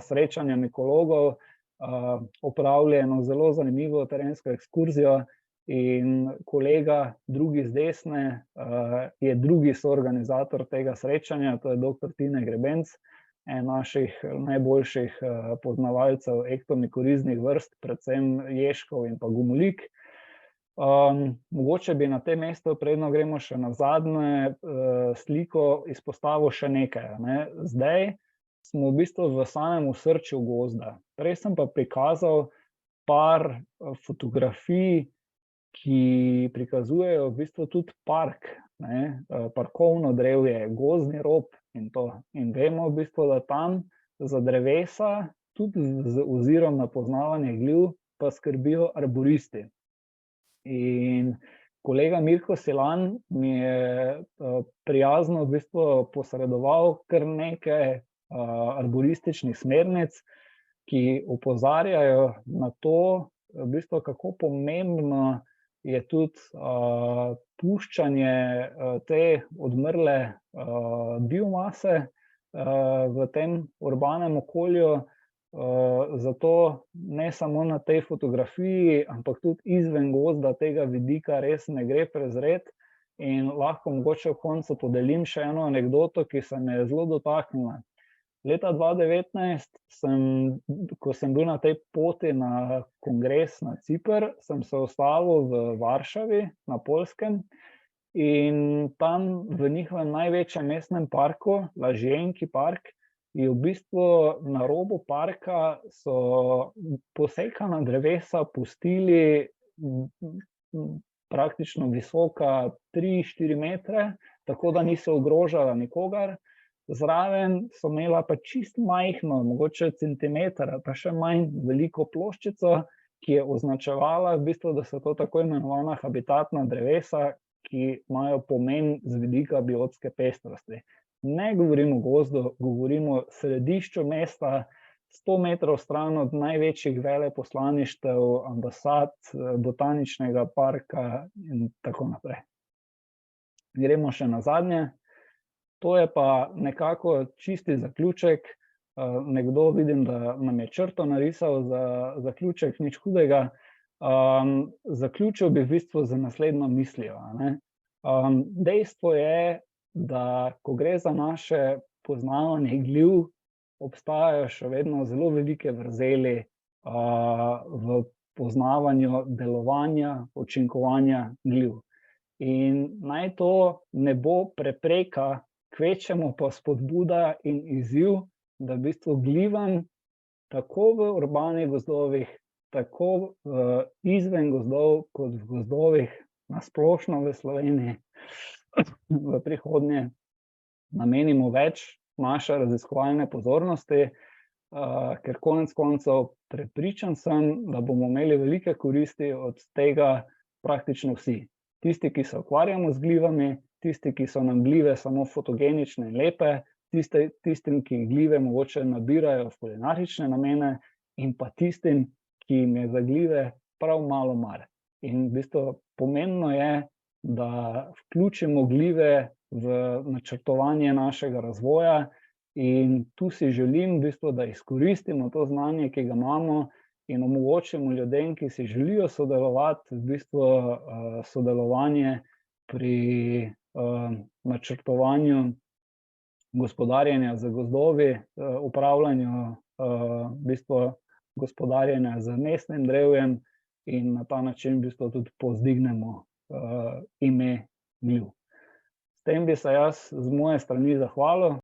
srečanja mikologov opravili eno zelo zanimivo terensko ekskurzijo in kolega, drugi z desne, je drugi soorganizator tega srečanja, to je dr. Tine Grebenc, en naših najboljših poznavalcev ektomikoriznih vrst, predvsem ježkov in pa gomolik. Mogoče bi na tem mestu, predno gremo še na zadnje sliko, izpostavil še nekaj. Zdaj smo v bistvu v samem osrčju gozda. Prej sem pa prikazal par fotografij, ki prikazujejo v bistvu tudi park, parkovno drevje, gozdni rob in to. In vemo v bistvu, da tam za drevesa, tudi z ozirom na poznavanje gljiv, pa skrbijo arboristi. In kolega Mirko Silan mi je prijazno v bistvu posredoval kar nekaj arborističnih smernic, ki opozarjajo na to, v bistvu, kako pomembno je tudi puščanje te odmrle biomase v tem urbanem okolju. Zato ne samo na tej fotografiji, ampak tudi izven gozda tega vidika res ne gre prezreti. In lahko mogoče v koncu podelim še eno anekdoto, ki se me je zelo dotaknila. Leta 2019 ko sem bil na tej poti na kongres na Ciper, sem se ustavil v Varšavi na Poljskem in tam v njihovem največjem mestnem parku, Lažjenki park, je v bistvu na robu parka so posekana drevesa pustili praktično visoka 3-4 metre, tako da niso ogrožala nikogar. Zraven so imela pa čisto majhno, mogoče centimeter ali pa še manj veliko ploščico, ki je označevala v bistvu, da so to tako imenovana habitatna drevesa, ki imajo pomen z vidika biotske pestrosti. Ne govorim o gozdu, govorim o središču mesta, 100 metrov stran od največjih veleposlaništev, ambasad, botaničnega parka in tako naprej. Gremo še na zadnje. To je pa nekako čisti zaključek. Nekdo vidim, da nam je črto narisal za zaključek, nič hudega. Zaključil bi v bistvu z naslednjo mislijo, ne. Dejstvo je, da ko gre za naše poznavanje gliv, obstajajo še vedno zelo velike vrzeli v poznavanju delovanja, učinkovanja gliv. In naj to ne bo prepreka, kvečjemu pa spodbuda in izziv, da v bistvu glivam tako v urbanih gozdovih, tako izven gozdov kot v gozdovih na splošno v Sloveniji v prihodnje namenimo več naše raziskovalne pozornosti, ker konec koncev prepričan sem, da bomo imeli velike koristi od tega praktično vsi. Tisti, ki se ukvarjamo z glivami, tisti, ki so nam glive samo fotogenične in lepe, tistim, ki glive mogoče nabirajo v kulinarične namene, in pa tistim, ki jim je za glive prav malo mar. In v bistvu pomembno je, da vključimo glive v načrtovanje našega razvoja in tu si želim v bistvu, da izkoristimo to znanje, ki ga imamo, in omogočimo ljudem, ki si želijo sodelovati, v bistvu sodelovanje pri načrtovanju gospodarjenja z gozdovi, upravljanju v bistvu gospodarjenja z mestnim drevjem in na ta način v bistvu tudi povzdignemo ime gljiv. S tem bi se jaz z moje strani zahvalil.